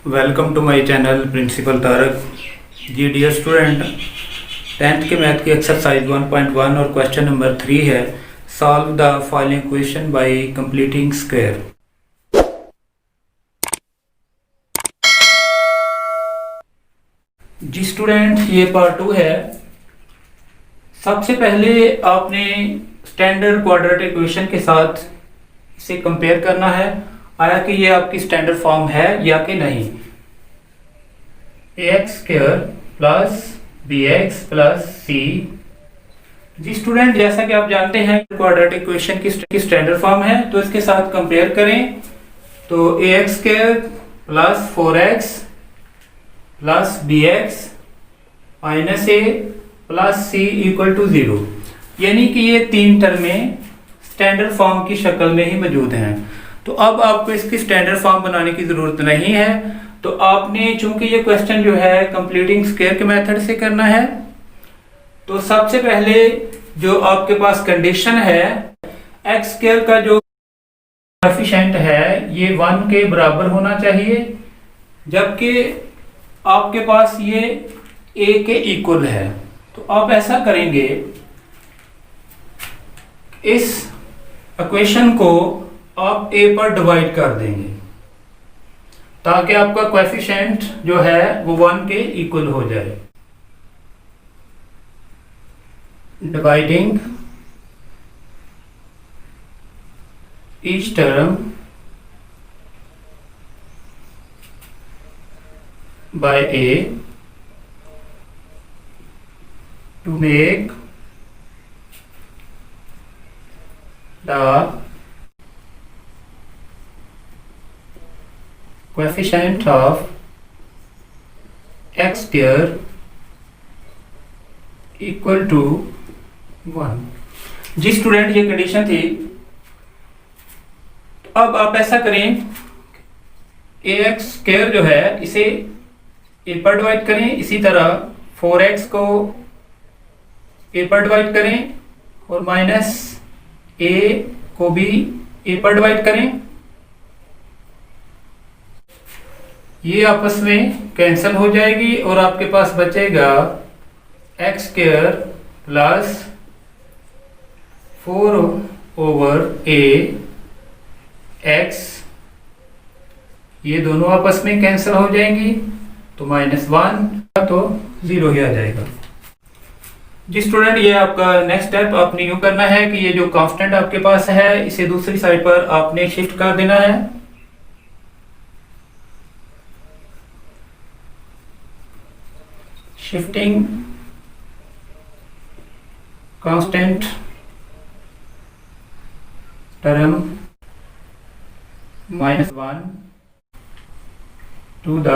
Welcome to my channel principal Tarak ji. Dear student, 10th के math की exercise 1.1 और question number 3 है, solve the following question by completing square. जी student, ये part 2 है। सबसे पहले आपने स्टैंडर्ड क्वाड्रेटिक इक्वेशन के साथ इसे कंपेयर करना है, आया कि ये आपकी स्टैंडर्ड फॉर्म है या कि नहीं। ax square plus bx plus c। जी स्टूडेंट, जैसा कि आप जानते हैं क्वाड्रेटिक इक्वेशन की स्टैंडर्ड फॉर्म है, तो इसके साथ कंपेयर करें तो ax square plus 4x plus bx minus a plus c equal to 0, यानी कि ये तीन टर्में स्टैंडर्ड फॉर्म की शक्ल में ही मौजूद हैं। तो अब आपको इसकी स्टैंडर्ड फॉर्म बनाने की जरूरत नहीं है। तो आपने, चूंकि ये क्वेश्चन जो है कंप्लीटिंग स्क्वायर के मेथड से करना है, तो सबसे पहले जो आपके पास कंडीशन है, एक्स स्क्वायर का जो कोएफिशिएंट है ये 1 के बराबर होना चाहिए, जबकि आपके पास ये a के इक्वल है। तो आप ऐसा करेंगे, इस इक्वेशन को आप a पर डिवाइड कर देंगे ताकि आपका कोएफिशिएंट जो है वो 1 के इक्वल हो जाए। Dividing each term by a to make the coefficient of x square equal to 1। जी स्टूडेंट, ये कंडीशन थी। तो अब आप ऐसा करें, ax स्क्वायर जो है इसे a पर डिवाइड करें, इसी तरह 4x को a पर डिवाइड करें और माइनस a को भी a पर डिवाइड करें। ये आपस में कैंसिल हो जाएगी और आपके पास बचेगा x square plus 4 over a x। ये दोनों आपस में कैंसिल हो जाएंगी, तो -1 तो 0 ही आ जाएगा। जी स्टूडेंट, ये आपका नेक्स्ट स्टेप आपने यूं करना है कि ये जो कांस्टेंट आपके पास है इसे दूसरी साइड पर आपने शिफ्ट कर देना है। Shifting constant term -1 to the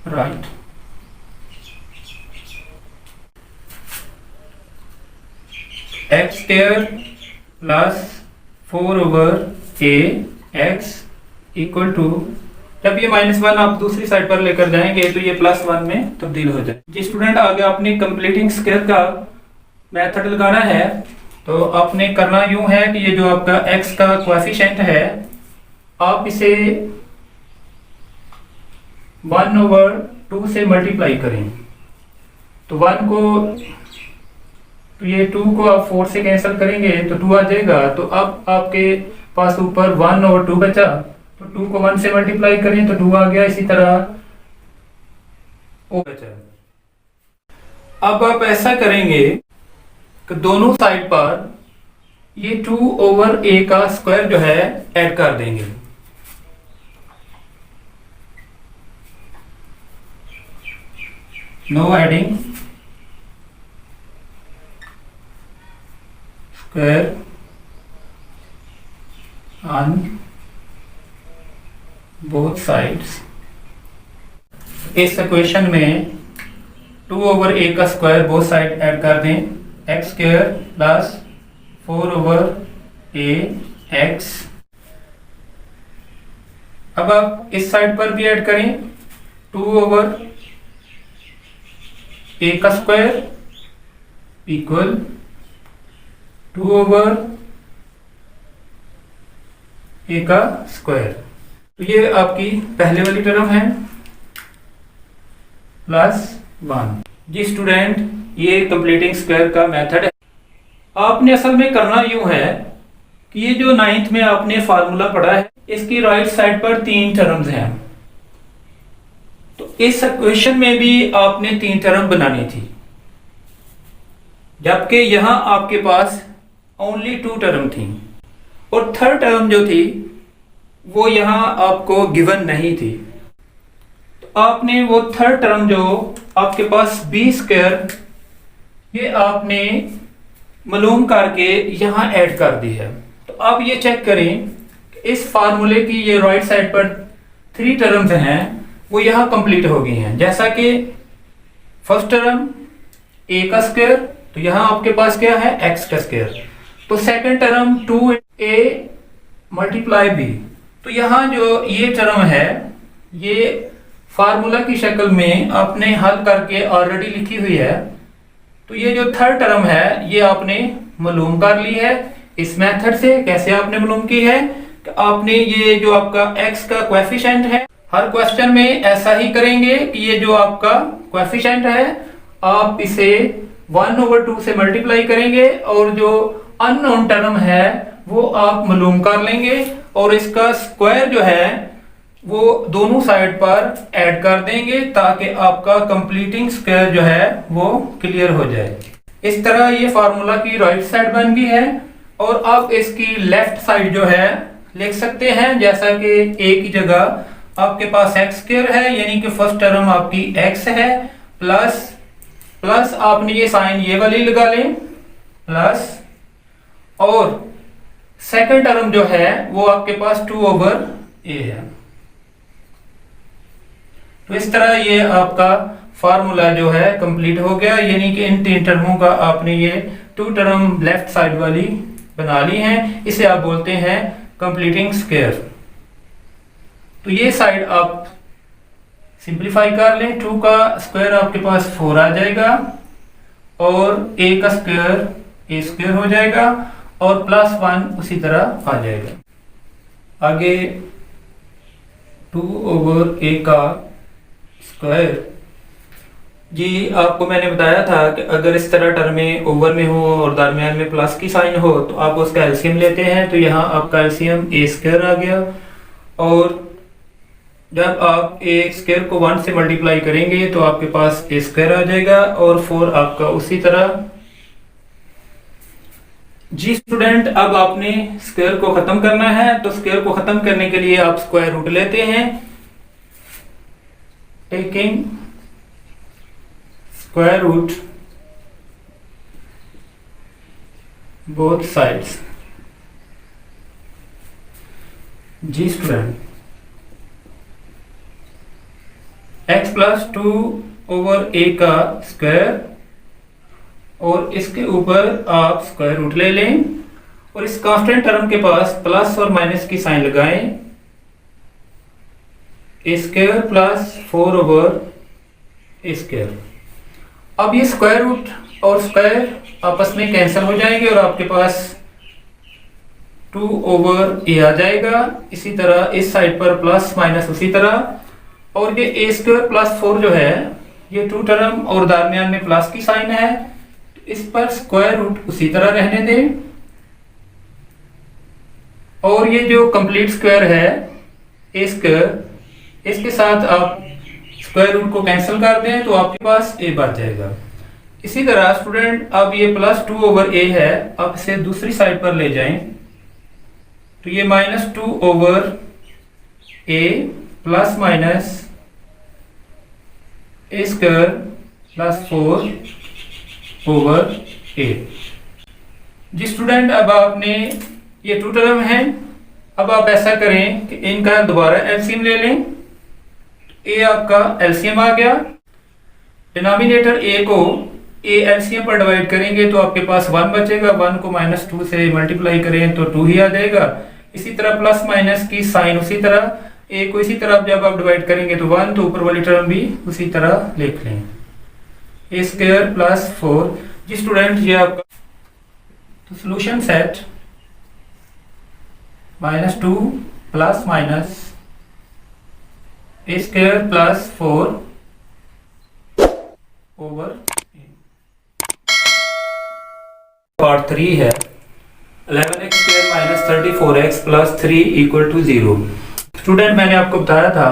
right. X square plus 4 over a x equal to, जब ये -1 आप दूसरी साइड पर लेकर जाएंगे तो ये +1 में तब्दील हो जाए। जी स्टूडेंट, आगे आपने कंप्लीटिंग स्क्वायर का मेथड लगाना है। तो आपने करना यूं है कि ये जो आपका x का कोएफिशिएंट है, आप इसे 1/2 से मल्टीप्लाई करें। तो 1 को, तो ये 2 को आप 4 से कैंसिल करेंगे तो 2 आ जाएगा। तो अब आपके पास ऊपर 1/2 बचा, तो 2 को 1 से मल्टीप्लाई करें तो 2 आ गया, इसी तरह ओ बचा। अब आप ऐसा करेंगे कि दोनों साइड पर ये 2 ओवर a का स्क्वायर जो है ऐड कर देंगे। Now adding square on both sides. इस इक्वेशन में 2 ओवर a का स्क्वायर बोथ साइड ऐड कर दें, x square plus 4 over a x। अब आप इस साइड पर भी ऐड करें, 2 ओवर a का स्क्वायर इक्वल 2 ओवर a का स्क्वायर। तो ये आपकी पहले वाली टर्म है +1। जी स्टूडेंट, ये कंप्लीटिंग स्क्वायर का मेथड है। आपने असल में करना यूं है कि ये जो 9th में आपने फार्मूला पढ़ा है, इसकी राइट साइड पर 3 टर्म्स हैं। तो इस इक्वेशन में भी आपने 3 टर्म बनानी थी, जबकि यहां आपके पास ओनली 2 टर्म थी और थर्ड टर्म जो थी वो यहां आपको गिवन नहीं थी। तो आपने वो थर्ड टर्म जो आपके पास b², ये आपने मालूम करके यहां ऐड कर दी है। तो आप ये चेक करें कि इस फार्मूले की ये राइट साइड पर 3 टर्म्स हैं, वो यहां कंप्लीट हो गई हैं। जैसा कि फर्स्ट टर्म a², तो यहां आपके पास क्या है x²। तो सेकंड टर्म 2a × b, तो यहां जो ये टर्म है ये फार्मूला की शक्ल में आपने हल करके ऑलरेडी लिखी हुई है। तो ये जो थर्ड टर्म है ये आपने मालूम कर ली है इस मेथड से। कैसे आपने मालूम की है कि आपने ये जो आपका x का कोएफिशिएंट है, हर क्वेश्चन में ऐसा ही करेंगे कि ये जो आपका कोएफिशिएंट है आप इसे 1/2 से मल्टीप्लाई करेंगे और जो अननोन टर्म है वो आप मालूम कर लेंगे और इसका स्क्वायर जो है वो दोनों साइड पर ऐड कर देंगे ताकि आपका कंप्लीटिंग स्क्वायर जो है वो क्लियर हो जाए। इस तरह ये फार्मूला की राइट साइड बन गई है और अब इसकी लेफ्ट साइड जो है लिख सकते हैं, जैसा कि a की जगह आपके पास x² है, यानी कि फर्स्ट टर्म आपकी x है, प्लस आपने ये साइन ये वाली लगा लें प्लस, और सेकंड टर्म जो है वो आपके पास 2/a है। तो इस तरह ये आपका फार्मूला जो है कंप्लीट हो गया, यानी कि इन 3 टर्मों का आपने ये 2 टर्म लेफ्ट साइड वाली बना ली हैं। इसे आप बोलते हैं कंप्लीटिंग स्क्वायर। तो ये साइड आप सिंपलीफाई कर लें, 2 का स्क्वायर आपके पास 4 आ जाएगा और a का स्क्वायर a² हो जाएगा और +1 उसी तरह आ जाएगा। आगे 2/a का स्क्वायर, जी आपको मैंने बताया था कि अगर इस तरह टर्में ओवर में हो और दरमियान में प्लस की साइन हो तो आप उसका एलसीएम लेते हैं। तो यहाँ आपका एलसीएम a² आ गया और जब आप a² को 1 से मल्टीप्लाई करेंगे तो आपके पास a² आ जाएगा और 4 आपका उसी तरह। जी स्टूडेंट, अब आपने स्क्वायर को खत्म करना है, तो स्क्वायर को खत्म करने के लिए आप स्क्वायर रूट लेते हैं, taking square root both sides. जी स्टूडेंट, x + 2/a का स्क्वायर और इसके ऊपर आप स्क्वायर रूट ले लें और इस कांस्टेंट टर्म के पास प्लस और माइनस की साइन लगाएं, a² + 4/a²। अब ये स्क्वायर रूट और स्क्वायर आपस में कैंसिल हो जाएंगे और आपके पास 2/a आ जाएगा। इसी तरह इस साइड पर प्लस माइनस उसी तरह, और ये a² + 4 जो है ये 2 टर्म और दरमियान में प्लस की साइन है, इस पर स्क्वायर रूट उसी तरह रहने दें और ये जो कंप्लीट स्क्वायर है a², इसके साथ आप स्क्वायर रूट को कैंसिल कर दें तो आपके पास a बच जाएगा। इसी तरह स्टूडेंट, अब ये +2/a है, आप इसे दूसरी साइड पर ले जाएं तो ये -2/a plus minus a² + 4/a। जी स्टूडेंट, अब आपने ये 2 टर्म हैं, अब आप ऐसा करें कि इनका दोबारा एलसीएम ले लें। a आपका एलसीएम आ गया, डिनोमिनेटर a को a एलसीएम पर डिवाइड करेंगे तो आपके पास 1 बचेगा, 1 को -2 से मल्टीप्लाई करें तो 2 ही आ जाएगा। इसी तरह प्लस माइनस की साइन उसी तरह, a को इसी तरह जब आप डिवाइड करेंगे तो 1, तो ऊपर वाली टर्म भी उसी तरह लिख लें, a² + 4। जी स्टूडेंट, ये आपका तो solution set -2 + a square plus 4 over part 3 है 11x square minus 34x plus 3 equal to 0। Student मैंने आपको बताया था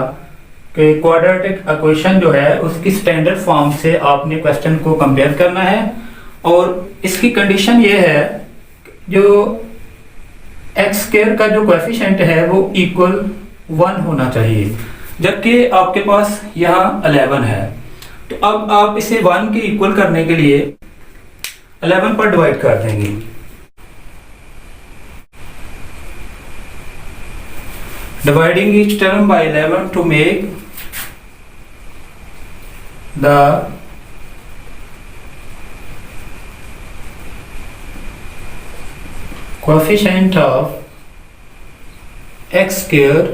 कि क्वाड्रेटिक इक्वेशन जो है उसकी स्टैंडर्ड फॉर्म से आपने क्वेश्चन को कंपेयर करना है और इसकी कंडीशन ये है जो एक्स स्क्वायर का जो कोएफिशिएंट है वो इक्वल 1 होना चाहिए, जबकि आपके पास यहाँ 11 है। तो अब आप इसे 1 के इक्वल करने के लिए 11 पर डिवाइड कर देंगे। Dividing each term by 11 to make the coefficient of x square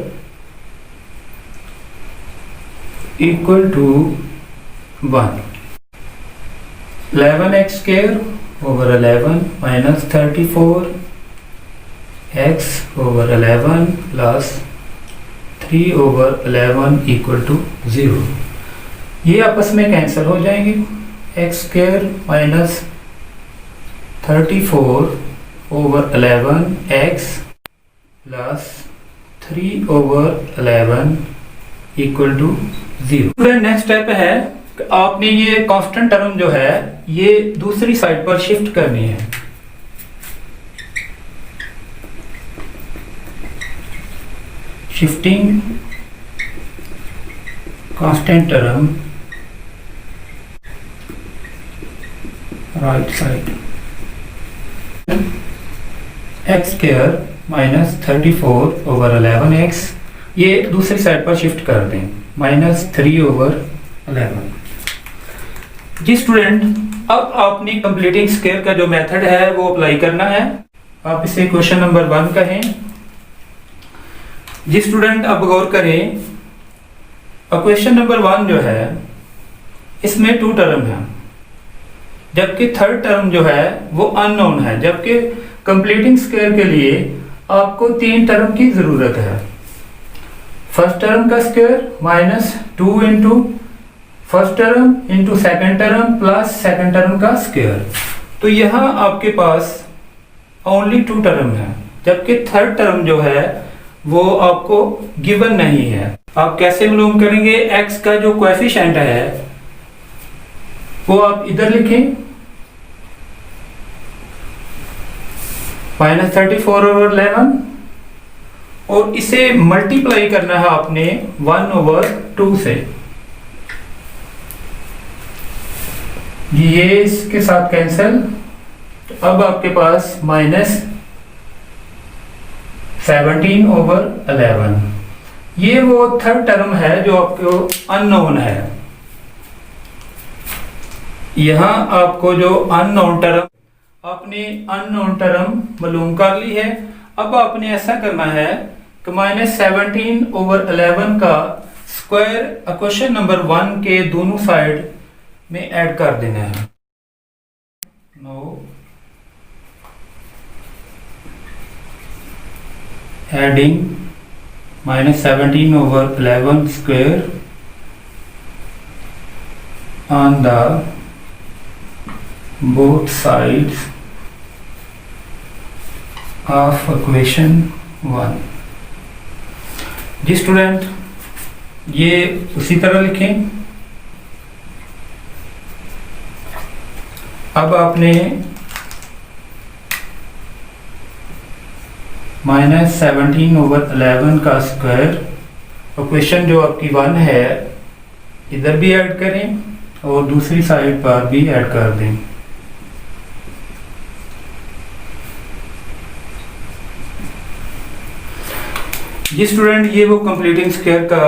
equal to 1. 11x square over 11 minus 34 x over 11 plus 3 over 11 equal to 0। ये आपस में कैंसिल हो जाएंगे। X square minus 34 over 11 x plus 3 over 11 equal to 0। Next step है कि आपने ये constant term जो है ये दूसरी साइड पर शिफ्ट करनी है। Shifting constant term right side x square minus 34 over 11x ये दूसरी साइड पर शिफ्ट कर दें माइनस 3 ओवर 11। जी स्टूडेंट, अब आपने कंप्लीटिंग स्क्वायर का जो मेथड है वो अप्लाई करना है। आप इसे क्वेश्चन नंबर 1 कहें। जी स्टूडेंट, अब गौर करें, क्वेश्चन नंबर 1 जो है इसमें 2 टर्म है, जबकि थर्ड टर्म जो है वो अननोन है, जबकि कंप्लीटिंग स्क्वायर के लिए आपको 3 टर्म की जरूरत है। फर्स्ट टर्म का square minus 2 into first term into second term plus second term का स्क्वायर। तो यहाँ आपके पास ओनली 2 टर्म है, जबकि थर्ड टर्म जो है वो आपको गिवन नहीं है। आप कैसे मालूम करेंगे? x का जो कोएफिशिएंट है वो आप इधर लिखें माइनस 34 ओवर 11 और इसे मल्टीप्लाई करना है आपने 1 ओवर 2 से। ये इसके साथ कैंसिल। तो अब आपके पास माइनस 17 ओवर 11। ये वो थर्ड टर्म है जो आपको अननोन है। यहां आपको जो अननोन टर्म, आपने अननोन टर्म मालूम कर ली है। अब आपने ऐसा करना है कि माइनस 17 ओवर 11 का स्क्वायर क्वेश्चन नंबर 1 के दोनों साइड में ऐड कर देना है। Adding minus 17 over 11 square on the both sides of equation 1। जी स्टूडेंट, ये उसी तरह लिखें। अब आपने माइनस 17 ओवर 11 का स्क्वायर इक्वेशन जो आपकी 1 है इधर भी ऐड करें और दूसरी साइड पर भी ऐड कर दें। जी स्टूडेंट, ये वो कंप्लीटिंग स्क्वायर का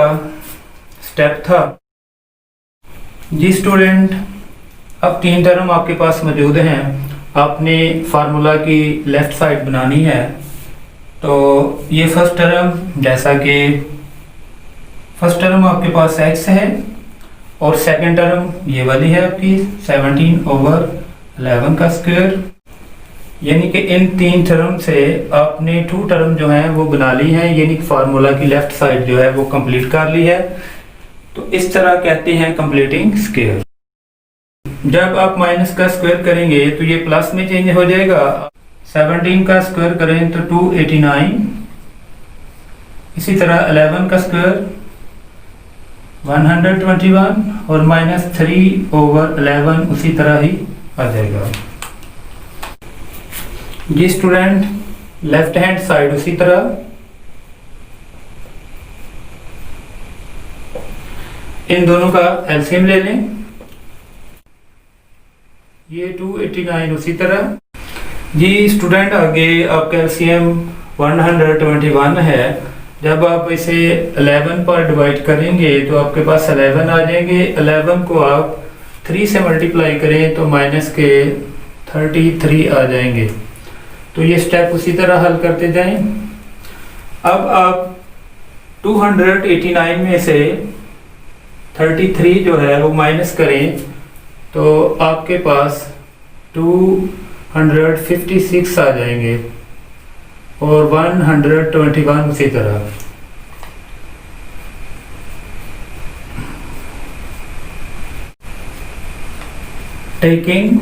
स्टेप था। जी स्टूडेंट, अब 3 टर्म आपके पास मौजूद हैं। आपने फार्मूला की लेफ्ट साइड बनानी है। तो ये फर्स्ट टर्म, जैसा कि फर्स्ट टर्म आपके पास x है और सेकंड टर्म ये वाली है आपकी 17 ओवर 11 का स्क्वायर, यानी कि इन 3 टर्म से आपने 2 टर्म जो हैं वो बना ली हैं, यानी कि फार्मूला की लेफ्ट साइड जो है वो कंप्लीट कर ली है। तो इस तरह कहते हैं कंप्लीटिंग स्क्वायर। जब आप माइनस का स्क्वायर करेंगे तो ये प्लस में चेंज हो जाएगा। 17 का स्क्वायर करें तो 289, इसी तरह 11 का स्क्वायर 121 और -3/11 उसी तरह ही आ जाएगा। जी स्टूडेंट लेफ्ट हैंड साइड उसी तरह, इन दोनों का एलसीएम ले लें। ये 289 उसी तरह। जी स्टूडेंट आगे आपका एलसीएम 121 है। जब आप इसे 11 पर डिवाइड करेंगे तो आपके पास 11 आ जाएंगे। 11 को आप 3 से मल्टीप्लाई करें तो माइनस के 33 आ जाएंगे। तो ये स्टेप उसी तरह हल करते जाएं। अब आप 289 में से 33 जो है वो माइनस करें तो आपके पास 256 आ जाएंगे और 121 उसी तरह। Taking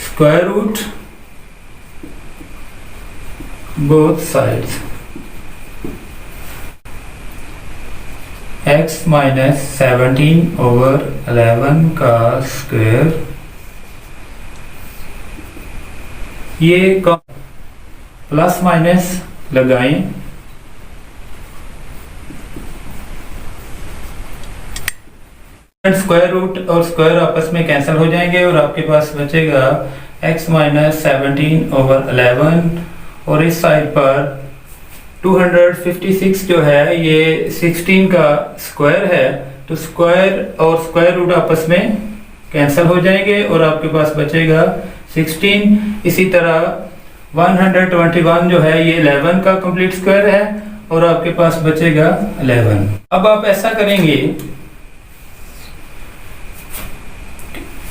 square root both sides, x माइनस 17/11 का स्क्वायर, ये प्लस माइनस लगाएं। स्क्वायर रूट और स्क्वायर आपस में कैंसिल हो जाएंगे और आपके पास बचेगा x माइनस 17/11 और इस साइड पर 256 जो है ये 16 का स्क्वायर है, तो स्क्वायर और स्क्वायर रूट आपस में कैंसिल हो जाएंगे और आपके पास बचेगा 16। इसी तरह 121 जो है ये 11 का कंप्लीट स्क्वायर है और आपके पास बचेगा 11। अब आप ऐसा करेंगे,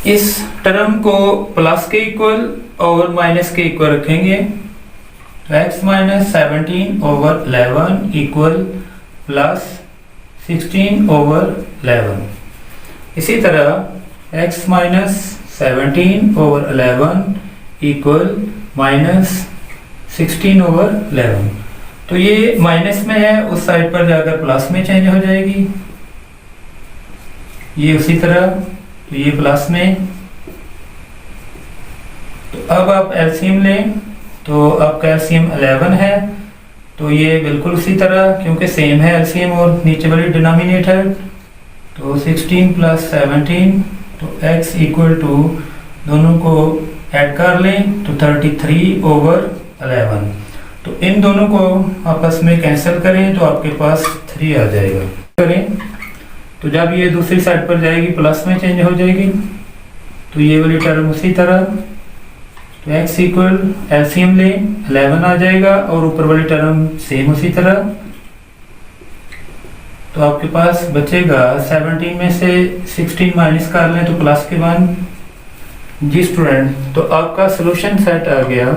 इस टर्म को प्लस के इक्वल और माइनस के इक्वल रखेंगे। x माइनस 17/11 इक्वल प्लस 16/11। इसी तरह x माइनस 17/11 इक्वल माइनस 16/11। तो ये माइनस में है, उस साइड पर जाकर प्लस में चेंज हो जाएगी। ये उसी तरह, तो ये प्लस में। तो अब आप एलसीएम लें तो आपका एलसीएम 11 है, तो ये बिल्कुल उसी तरह क्योंकि सेम है एलसीएम और नीचे वाली डिनोमिनेटर। तो 16 प्लस 17 तो x इक्वल टू दोनों को ऐड कर लें तो 33/11। तो इन दोनों को आपस में कैंसिल करें तो आपके पास 3 आ जाएगा। करें तो जब ये दूसरी साइड पर जाएगी प्लस में चेंज हो जाएगी, तो ये वाली टर्म उसी तरह। तो x इक्वल एलसीएम लें 11 आ जाएगा और ऊपर वाली टर्म सेम उसी तरह। तो आपके पास बचेगा 17 में से 16 माइनस कर लें तो प्लस के 1। जी स्टूडेंट, तो आपका सॉल्यूशन सेट आ गया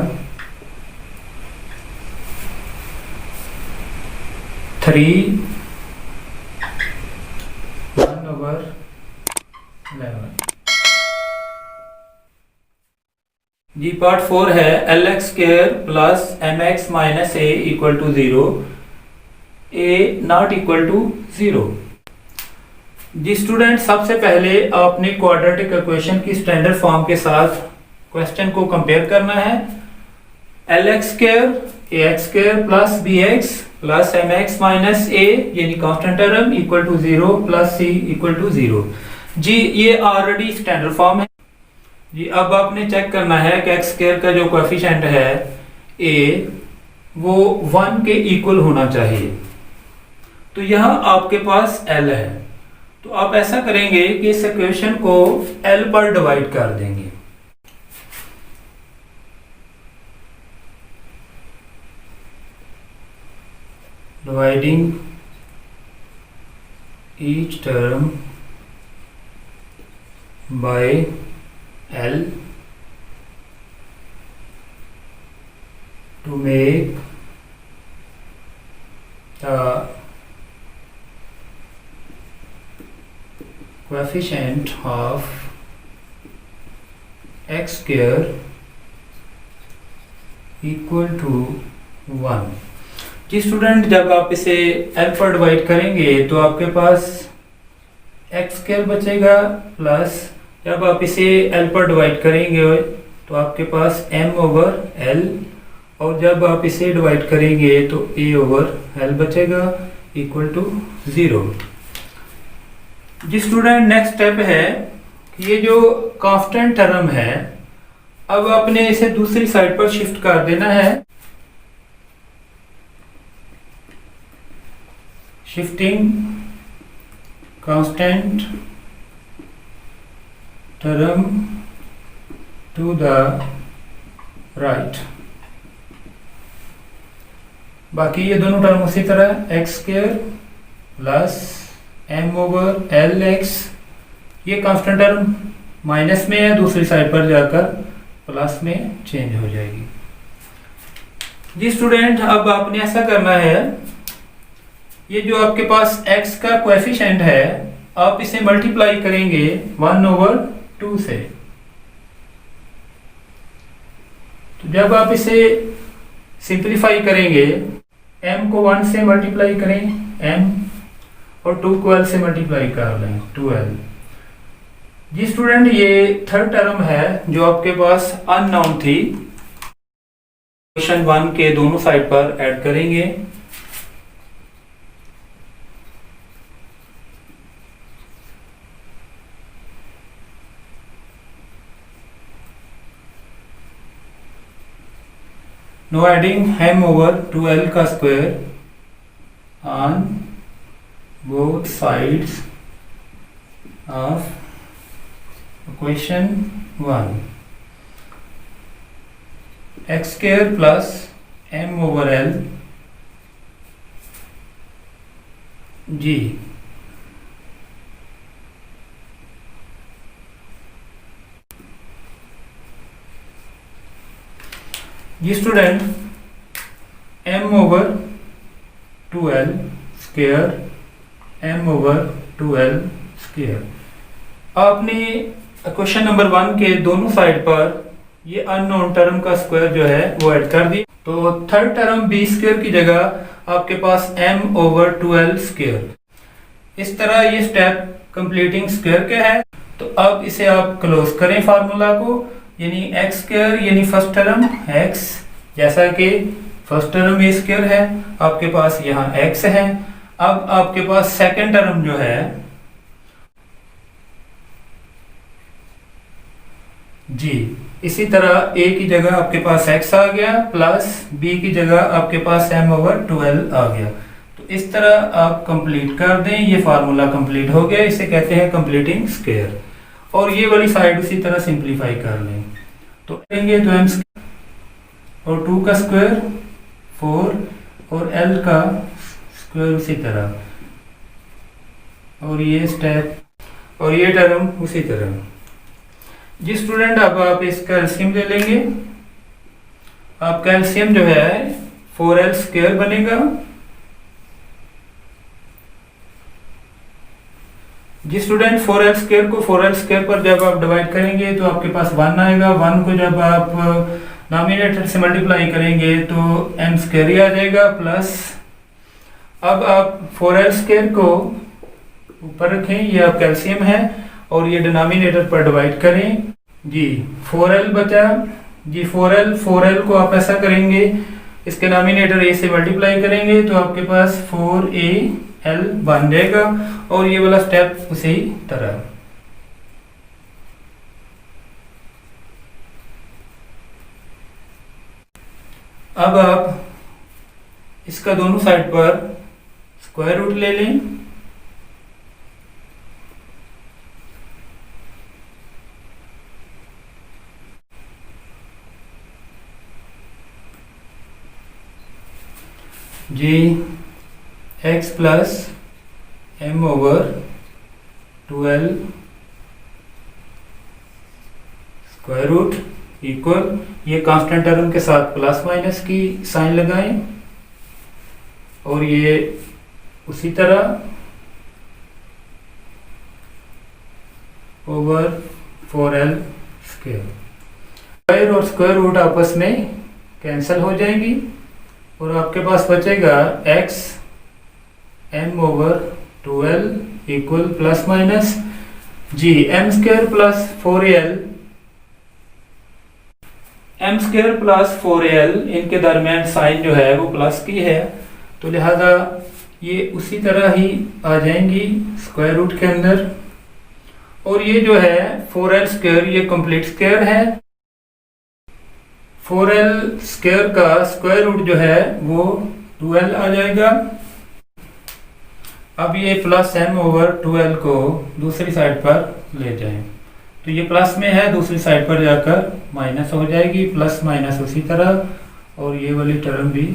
3/1/11। जी पार्ट 4 है LX² plus MX minus A equal to 0, A not equal to 0। जी स्टूडेंट, सबसे पहले आपने क्वाड्रेटिक इक्वेशन की स्टैंडर्ड फॉर्म के साथ क्वेश्चन को कंपेयर करना है। LX² AX² plus BX plus MX minus A यानी constant term equal to 0 plus C equal to 0। जी ये ऑलरेडी स्टैंडर्ड फॉर्म है। जी अब आपने चेक करना है कि x² का जो कोएफिशिएंट है A वो 1 के इक्वल होना चाहिए। तो यहाँ आपके पास L है, तो आप ऐसा करेंगे कि इस इक्वेशन को L पर डिवाइड कर देंगे। Dividing each term by L to make the coefficient of x square equal to 1। जी स्टूडेंट, जब आप इसे एल पर डिवाइड करेंगे तो आपके पास एक्स स्क्वायर बचेगा, प्लस जब आप इसे एल पर डिवाइड करेंगे तो आपके पास एम ओवर एल, और जब आप इसे डिवाइड करेंगे तो ए ओवर एल बचेगा इक्वल टू 0। जी स्टूडेंट, नेक्स्ट स्टेप है कि ये जो कांस्टेंट टर्म है, अब आपने इसे दूसरी साइड पर शिफ्ट कर देना है। Shifting constant term to the right. बाकी ये दोनों टर्म उसी तरह x square plus m over L x, ये कांस्टेंट टर्म माइनस में है, दूसरी साइड पर जाकर प्लस में चेंज हो जाएगी। जी स्टूडेंट, अब आपने ऐसा करना है, ये जो आपके पास x का कोएफिशिएंट है, आप इसे मल्टीप्लाई करेंगे 1 ओवर 2 से। तो जब आप इसे सिंप्लीफाई करेंगे, m को 1 से मल्टीप्लाई करें m, और 2 को l से मल्टीप्लाई कर लें 2l। जी स्टूडेंट, ये थर्ड टर्म है जो आपके पास अननोन थी, क्वेश्चन 1 के दोनों साइड पर ऐड करेंगे। Now adding m over 2l का square on both sides of equation 1, x square plus m over l g। जी स्टूडेंट, m over 2l square m over 2l square, आपने क्वेश्चन नंबर 1 के दोनों साइड पर ये अननोन टर्म का square जो है वो ऐड कर दी। तो थर्ड टर्म b स्क्वायर की जगह आपके पास m ओवर 2l स्क्वायर। इस तरह ये स्टेप कंप्लीटिंग स्क्वायर का है। तो अब इसे आप क्लोज करें फार्मूला को, यानी एक्स स्क्वायर यानी फर्स्ट टर्म x, जैसा कि फर्स्ट टर्म ए स्क्वायर है, आपके पास यहाँ x है। अब आपके पास सेकंड टर्म जो है जी, इसी तरह a की जगह आपके पास x आ गया, प्लस b की जगह आपके पास m ओवर 2l आ गया। तो इस तरह आप कंप्लीट कर दें, ये फार्मूला कंप्लीट हो गया, इसे कहते हैं कंप्लीटिंग स्क्वायर। और ये वाली साइड उसी तरह सिंप्लीफाई कर लें, तो करेंगे तो m और 2 का स्क्वायर 4 और l का स्क्वायर उसी तरह, और ये स्टेप और ये टर्म उसी तरह। जी स्टूडेंट, अब आप इसका एलसीएम ले लेंगे। आपका एलसीएम जो है 4l स्क्वायर बनेगा। जी स्टूडेंट, 4l स्क्वायर को 4l स्क्वायर पर जब आप डिवाइड करेंगे तो आपके पास 1 आएगा। 1 को जब आप नॉमिनेटर से मल्टीप्लाई करेंगे तो m स्क्वायर ही आ जाएगा, प्लस अब आप 4l स्क्वायर को ऊपर रखें, ये आपका एलसीएम है, और ये डिनोमिनेटर पर डिवाइड करें। जी 4l बचा। जी 4l को आप ऐसा करेंगे, इसके नॉमिनेटर a से मल्टीप्लाई करेंगे तो आपके पास 4al बन जाएगा, और ये वाला स्टेप उसी तरह। अब आप इसका दोनों साइड पर स्क्वायर रूट ले लें। जी x plus m over 2l square root equal, ये कांस्टेंट टर्म के साथ प्लस माइनस की साइन लगाएं, और ये उसी तरह ओवर 4l स्क्वायर। स्क्वायर और स्क्वायर रूट आपस में कैंसिल हो जाएंगी और आपके पास बचेगा x m over 2l equal plus minus जी m स्क्वायर प्लस 4l इनके दरमियान साइन जो है वो प्लस की है, तो लिहाजा ये उसी तरह ही आ जाएंगी स्क्वायर रूट के अंदर। और ये जो है 4l स्क्वायर ये कंप्लीट स्क्वायर है। 4l स्क्वायर का स्क्वायर रूट जो है वो 2l आ जाएगा। अब ये प्लस m ओवर 2l को दूसरी साइड पर ले जाएं, तो ये प्लस में है, दूसरी साइड पर जाकर माइनस हो जाएगी। प्लस माइनस उसी तरह और ये वाली टर्म भी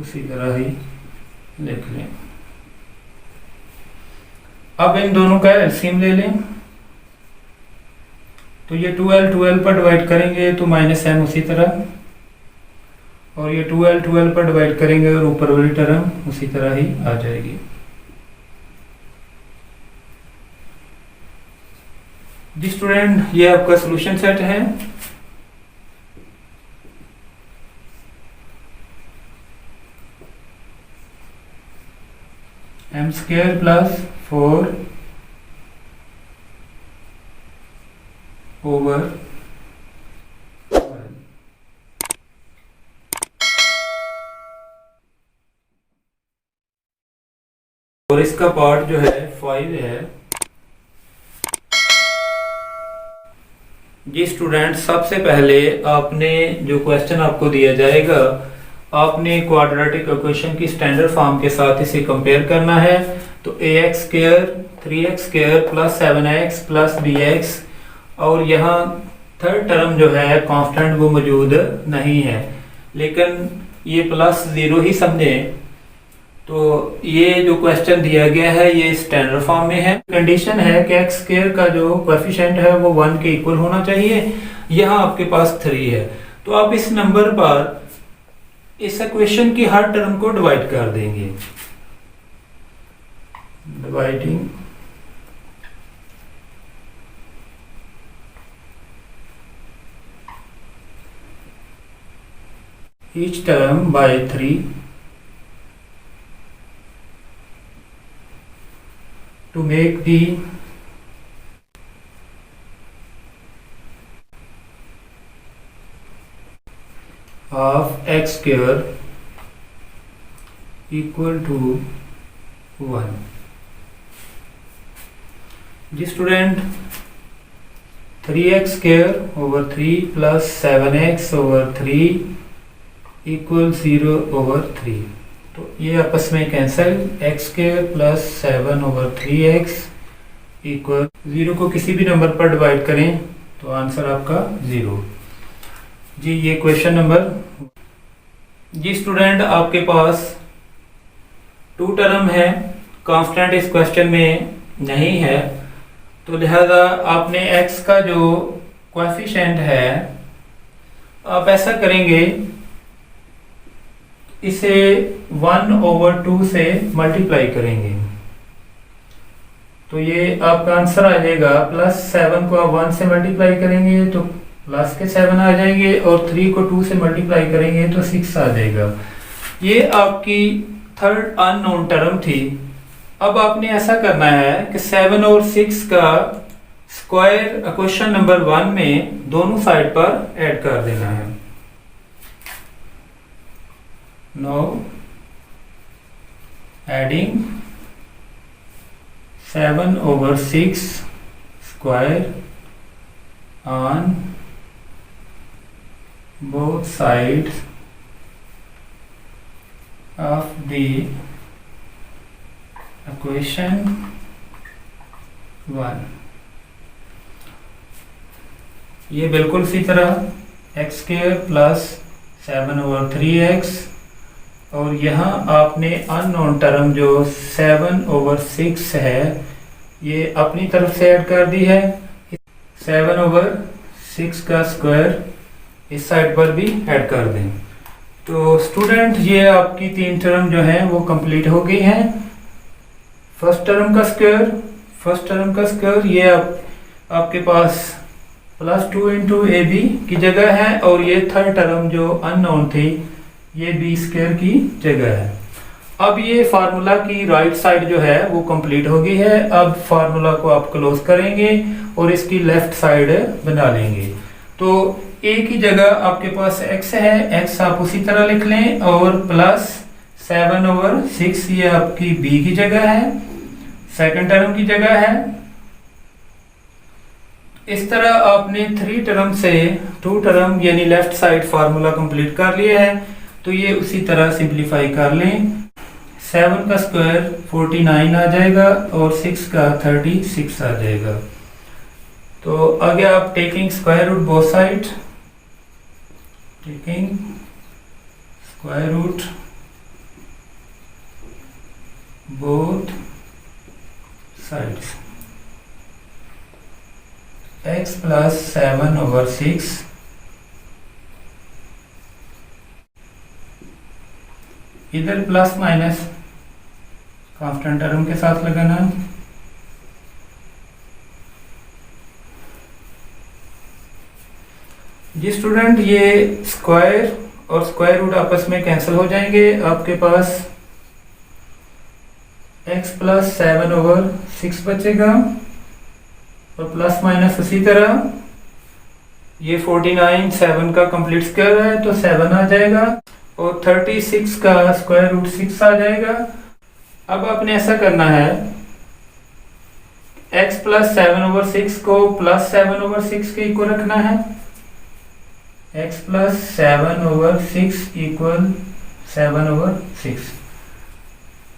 उसी तरह ही लिख लें। अब इन दोनों का एलसीएम ले लें, तो ये 2l पर डिवाइड करेंगे तो माइनस m उसी तरह, और ये 2l पर डिवाइड करेंगे और ऊपर वाली टर्म उसी तरह ही आ जाएगी। जी स्टूडेंट, ये आपका सॉल्यूशन सेट है। m स्क्वायर प्लस 4 ओवर और इसका पार्ट जो है 5 है। जी स्टूडेंट, सबसे पहले आपने जो क्वेश्चन आपको दिया जाएगा, आपने क्वाड्रेटिक इक्वेशन की स्टैंडर्ड फॉर्म के साथ इसे कंपेयर करना है। तो ax square 3x square plus 7x plus bx, और यहाँ थर्ड टर्म जो है कांस्टेंट वो मौजूद नहीं है, लेकिन ये प्लस 0 ही समझे। तो ये जो क्वेश्चन दिया गया है ये स्टैंडर्ड फॉर्म में है। कंडीशन है कि x स्क्वायर का जो कोएफिशिएंट है वो 1 के इक्वल होना चाहिए। यहाँ आपके पास 3 है, तो आप इस नंबर पर इस इक्वेशन की हर टर्म को डिवाइड कर देंगे। Dividing each term by 3 to make the of x square equal to 1। जी student, 3x square over 3 plus 7x over 3 equal 0 over 3, तो ये आपस में cancel. x square plus 7 over 3x equal 0 को किसी भी नंबर पर डिवाइड करें तो आंसर आपका 0। जी ये क्वेश्चन नंबर। जी स्टूडेंट, आपके पास 2 टर्म है, कांस्टेंट इस क्वेश्चन में नहीं है, तो लिहाजा आपने x का जो कोएफिशिएंट है आप ऐसा करेंगे, इसे 1 ओवर 2 से मल्टीप्लाई करेंगे, तो ये आपका आंसर आ जाएगा। प्लस 7 को आप 1 से मल्टीप्लाई करेंगे तो प्लस के 7 आ जाएंगे, और 3 को 2 से मल्टीप्लाई करेंगे तो 6 आ जाएगा। ये आपकी थर्ड अननोन टर्म थी। अब आपने ऐसा करना है कि 7 और 6 का स्क्वायर क्वेश्चन नंबर 1 में दोनों साइड पर ऐड कर देना है। Now adding 7 over 6 square on both sides of the equation 1। ये बिल्कुल इसी तरह x square plus 7 over 3x, और यहाँ आपने अननोन टर्म जो 7 ओवर 6 है ये अपनी तरफ से ऐड कर दी है। 7 ओवर 6 का स्क्वायर इस साइड पर भी ऐड कर दें। तो स्टूडेंट, ये आपकी 3 टर्म जो हैं वो कंप्लीट हो गई हैं। फर्स्ट टर्म का स्क्वायर ये आपके पास +2 इंटू ए बी की जगह है, और ये थर्ड टर्म जो अननोन थी ये बी स्क्वायर की जगह है। अब ये फार्मूला की राइट साइड जो है वो कंप्लीट हो गई है। अब फार्मूला को आप क्लोज करेंगे और इसकी लेफ्ट साइड बना लेंगे। तो ए की जगह आपके पास x है, x आप उसी तरह लिख लें, और +7/6 ये आपकी b की जगह है, सेकंड टर्म की जगह है। इस तरह आपने 3 टर्म से 2 टर्म यानी लेफ्ट साइड फार्मूला कंप्लीट कर लिया है। तो ये उसी तरह सिंप्लीफाई कर लें। 7 का स्क्वायर 49 आ जाएगा और 6 का 36 आ जाएगा। तो आगे आप taking square root both side, taking square root both sides, x + 7/6 इधर प्लस माइनस कांस्टेंट टर्म के साथ लगाना है। जी स्टूडेंट, ये स्क्वायर और स्क्वायर रूट आपस में कैंसिल हो जाएंगे। आपके पास x + 7/6 बचेगा, और प्लस माइनस उसी तरह। ये 49 7 का कंप्लीट स्क्वायर है तो 7 आ जाएगा, और 36 का स्क्वायर रूट 6 आ जाएगा। अब आपने ऐसा करना है, x + 7/6 को +7/6 के इक्वल रखना है। x + 7/6 = 7/6।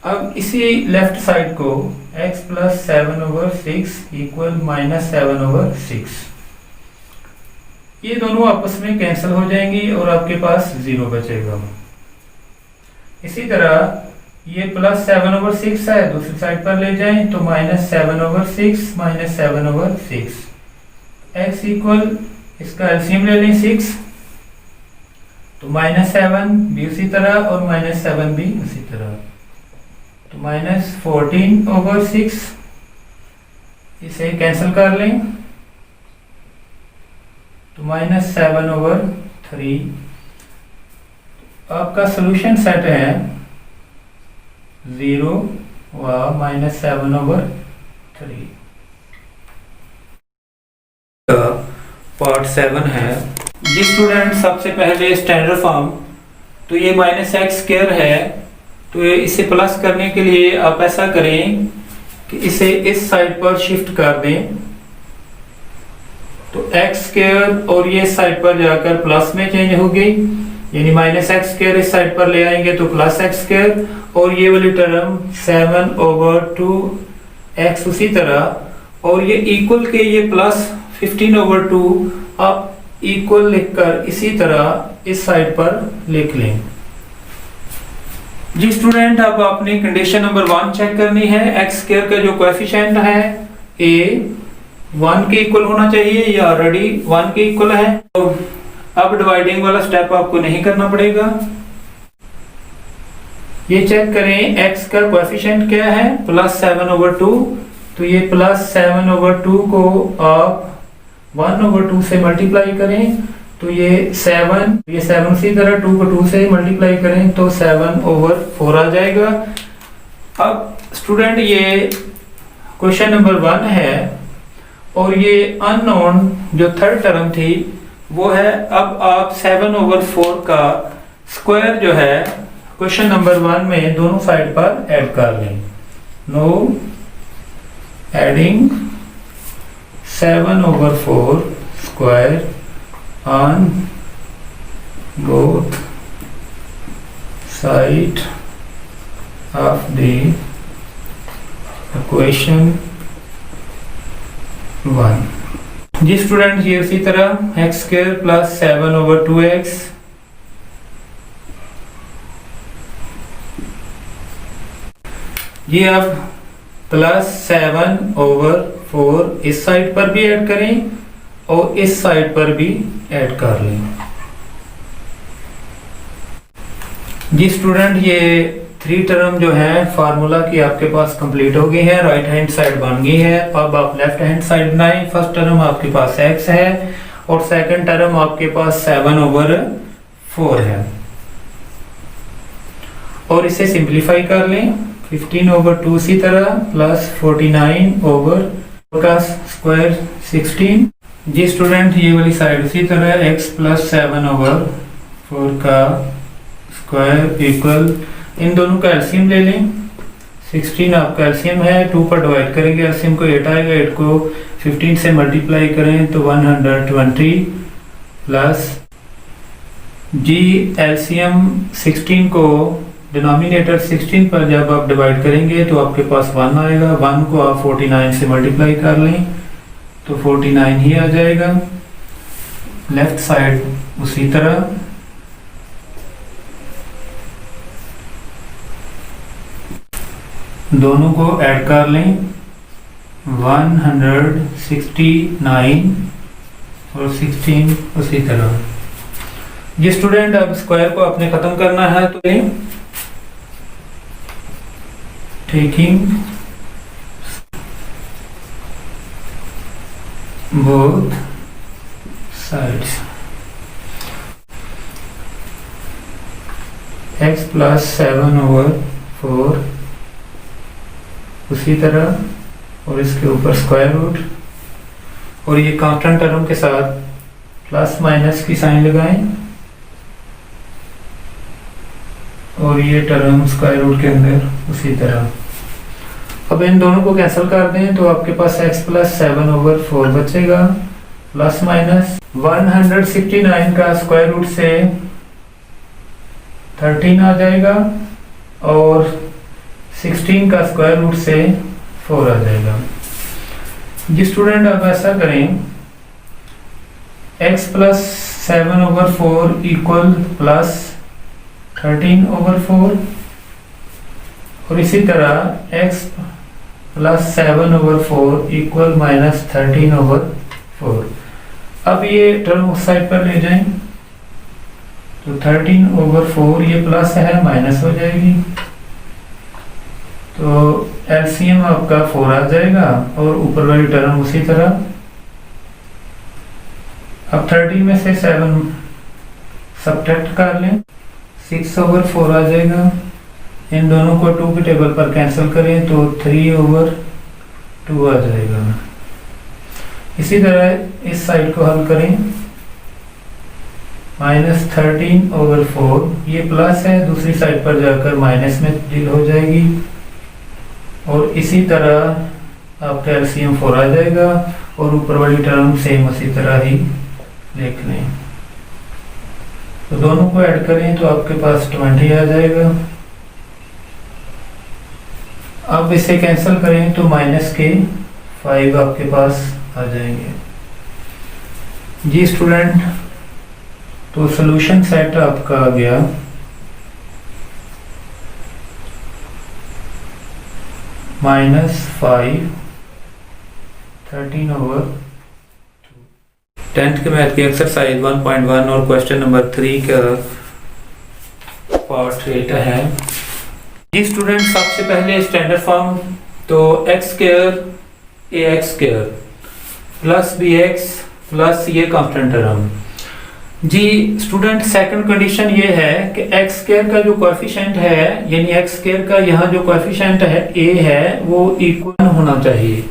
अब इसी लेफ्ट साइड को x + 7/6 = -7/6, ये दोनों आपस में कैंसिल हो जाएंगी और आपके पास 0 बचेगा। इसी तरह ये +7/6 है, दूसरी साइड पर ले जाएं तो -7/6 -7/6, x इक्वल, इसका एलसीएम ले लें 6, तो -7 भी उसी तरह और -7 भी उसी तरह, तो -14/6, इसे कैंसिल कर लें तो -7/3। आपका सॉल्यूशन सेट है 0 व -7/3। पार्ट 7 है जी स्टूडेंट। सबसे पहले स्टैंडर्ड फॉर्म, तो ये -x² है, तो इसे प्लस करने के लिए आप ऐसा करें कि इसे इस साइड पर शिफ्ट कर दें, तो x² और ये साइड पर जाकर प्लस में चेंज हो गई, यानी -x² इस साइड पर ले आएंगे तो +x², और ये वाली टर्म 7/2x उसी तरह, और ये इक्वल के ये +15/2 आप इक्वल लिखकर इसी तरह इस साइड पर लिख लें। जी स्टूडेंट, अब आपने कंडीशन नंबर 1 चेक करनी है। x² का जो कोएफिशिएंट है a 1 के इक्वल होना चाहिए, ये ऑलरेडी 1 के इक्वल है, तो अब डिवाइडिंग वाला स्टेप आपको नहीं करना पड़ेगा। ये चेक करें x का कोएफिशिएंट क्या है, +7/2, तो ये +7/2 को आप 1/2 से मल्टीप्लाई करें तो ये 7 उसी तरह 2 को 2 से मल्टीप्लाई करें तो 7/4 आ जाएगा। अब स्टूडेंट, ये क्वेश्चन नंबर 1 है, और ये अननोन जो थर्ड टर्म थी वो है। अब आप 7/4 का स्क्वायर जो है क्वेश्चन नंबर 1 में दोनों साइड पर ऐड कर लें। Now adding 7/4 square on both side of the equation 1। जी स्टूडेंट, ये उसी तरह x² + 7/2x, ये आप +7/4 इस साइड पर भी ऐड करें और इस साइड पर भी ऐड कर लें। जी स्टूडेंट, ये 3 टर्म जो है फार्मूला की आपके पास कंप्लीट हो गई है, राइट हैंड साइड बन गई है। अब आप लेफ्ट हैंड साइड बनाएं। फर्स्ट टर्म आपके पास x है और सेकंड टर्म आपके पास 7/4 है और इसे सिंपलीफाई कर लें। 15/2 इसी तरह प्लस 49 का स्क्वायर 16। जी स्टूडेंट ये वाली साइड उसी तरह x प्लस 7/4 का स्क्वायर इक्वल, इन दोनों का एलसीएम ले लें। 16 आपका एलसीएम है, 2 पर डिवाइड करेंगे एलसीएम को 8 आएगा, 8 को 15 से मल्टीप्लाई करें तो 120 प्लस जी एलसीएम 16 को डिनोमिनेटर 16 पर जब आप डिवाइड करेंगे तो आपके पास 1 आएगा। 1 को आप 49 से मल्टीप्लाई कर लें तो 49 ही आ जाएगा। लेफ्ट साइड उसी तरह दोनों को ऐड कर लें 169 और 16 उसी तरह। ये स्टूडेंट अब स्क्वायर को आपने खत्म करना है तो taking both sides x plus 7/4 उसी तरह और इसके ऊपर स्क्वायर रूट और ये कांस्टेंट टर्म के साथ प्लस माइनस की साइन लगाएं और ये टर्म स्क्वायर रूट के अंदर उसी तरह। अब इन दोनों को कैंसिल कर दें तो आपके पास x प्लस 7/4 बचेगा प्लस माइनस 169 का स्क्वायर रूट से 13 आ जाएगा और 16 का स्क्वायर रूट से 4 आ जाएगा। जी स्टूडेंट अब ऐसा करें x प्लस 7/4 इक्वल प्लस 13/4 और इसी तरह x प्लस 7/4 इक्वल माइनस 13/4। अब ये टर्म उस साइड पर ले जाएं तो 13/4 ये प्लस है माइनस हो जाएगी तो एलसीएम आपका 4 आ जाएगा और ऊपर वाली टर्म उसी तरह। अब 30 में से 7 सब्ट्रैक्ट कर लें 6/4 आ जाएगा। इन दोनों को 2 के टेबल पर कैंसिल करें तो 3/2 आ जाएगा। इसी तरह इस साइड को हल करें -13/4 ये प्लस है, दूसरी साइड पर जाकर माइनस में डील हो जाएगी और इसी तरह आपका एलसीएम 4 आ जाएगा और ऊपर वाली टर्म सेम उसी तरह ही लिख लें। तो दोनों को ऐड करें तो आपके पास 20 आ जाएगा। अब इसे कैंसिल करें तो माइनस के 5 आपके पास आ जाएंगे। जी स्टूडेंट तो सॉल्यूशन सेट आपका आ गया -5 13/2। 10th के मैथ की एक्सरसाइज 1.1 और क्वेश्चन नंबर 3 का पार्ट 8 है। जी स्टूडेंट सबसे पहले स्टैंडर्ड फॉर्म तो x² ax² plus bx plus ये कांस्टेंट टर्म। जी स्टूडेंट सेकंड कंडीशन ये है कि x² का जो कोएफिशिएंट है यानी x² का यहाँ जो कोएफिशिएंट है a है वो इक्वल होना चाहिए।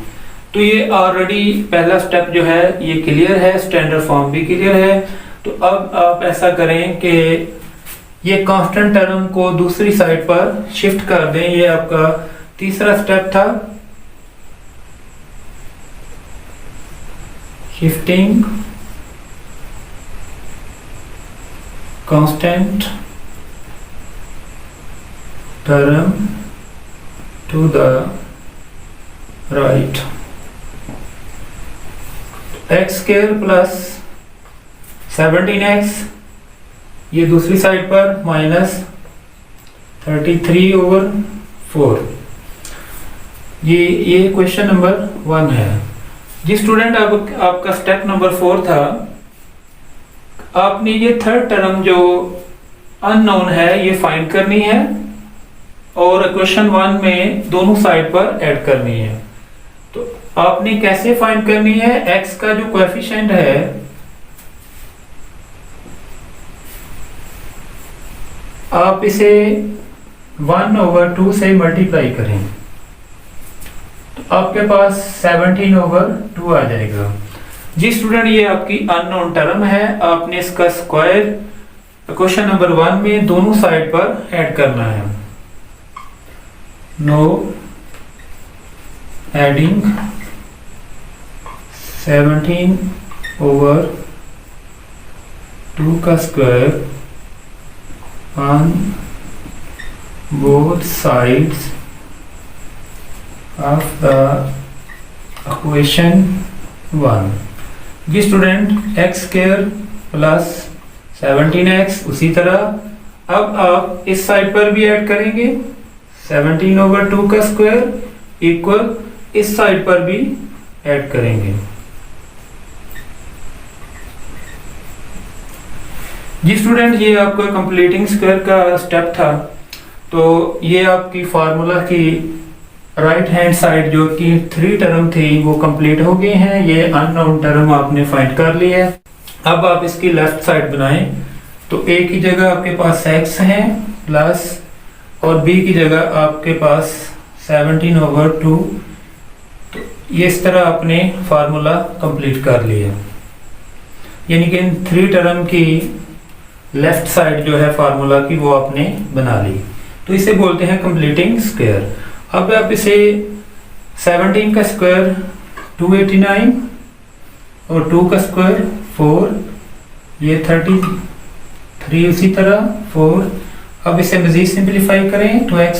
तो ये ऑलरेडी पहला स्टेप जो है ये क्लियर है, स्टैंडर्ड फॉर्म भी क्लियर है। तो अब आप ऐसा करें कि ये कांस्टेंट टर्म को दूसरी साइड पर शिफ्ट कर दें। ये आपका तीसरा स्टेप था, shifting constant term to the right. x² plus 17x ये दूसरी साइड पर -33/4। ये क्वेश्चन नंबर 1 है। जी स्टूडेंट अब आपका स्टेप नंबर 4 था, आपने ये थर्ड टर्म जो अननोन है ये फाइंड करनी है। और इक्वेशन 1 में दोनों साइड पर ऐड करनी है। तो आपने कैसे फाइंड करनी है? x का जो कोएफिशिएंट है आप इसे 1/2 से मल्टीप्लाई करें तो आपके पास 17/2 आ जाएगा। जी स्टूडेंट, ये आपकी अननोन टर्म है, आपने इसका स्क्वायर क्वेश्चन नंबर 1 में दोनों साइड पर ऐड करना है। नो एडिंग 17/2 का square on both sides of the equation 1। जी student, x square plus 17x, उसी तरह अब आप इस साइड पर भी ऐड करेंगे 17/2 का स्क्वायर इक्वल इस साइड पर भी ऐड करेंगे। जी स्टूडेंट, ये आपका कंप्लीटिंग स्क्वायर का स्टेप था। तो ये आपकी फार्मूला की राइट हैंड साइड जो कि 3 टर्म थी वो कंप्लीट हो गई हैं। ये अननोन टर्म आपने फाइंड कर ली है। अब आप इसकी लेफ्ट साइड बनाएं तो a की जगह आपके पास x है प्लस और b की जगह आपके पास 17/2। तो ये इस तरह आपने फार्मूला कंप्लीट कर लिया, यानी कि इन 3 टर्म की लेफ्ट साइड जो है फार्मूला की वो आपने बना ली। तो इसे बोलते हैं कंप्लीटिंग स्क्वायर। अब आप इसे 17 का स्क्वायर 289 और 2 का स्क्वायर 4, ये 33 उसी तरह 4। अब इसे मजीद सिंपलीफाई करें तो x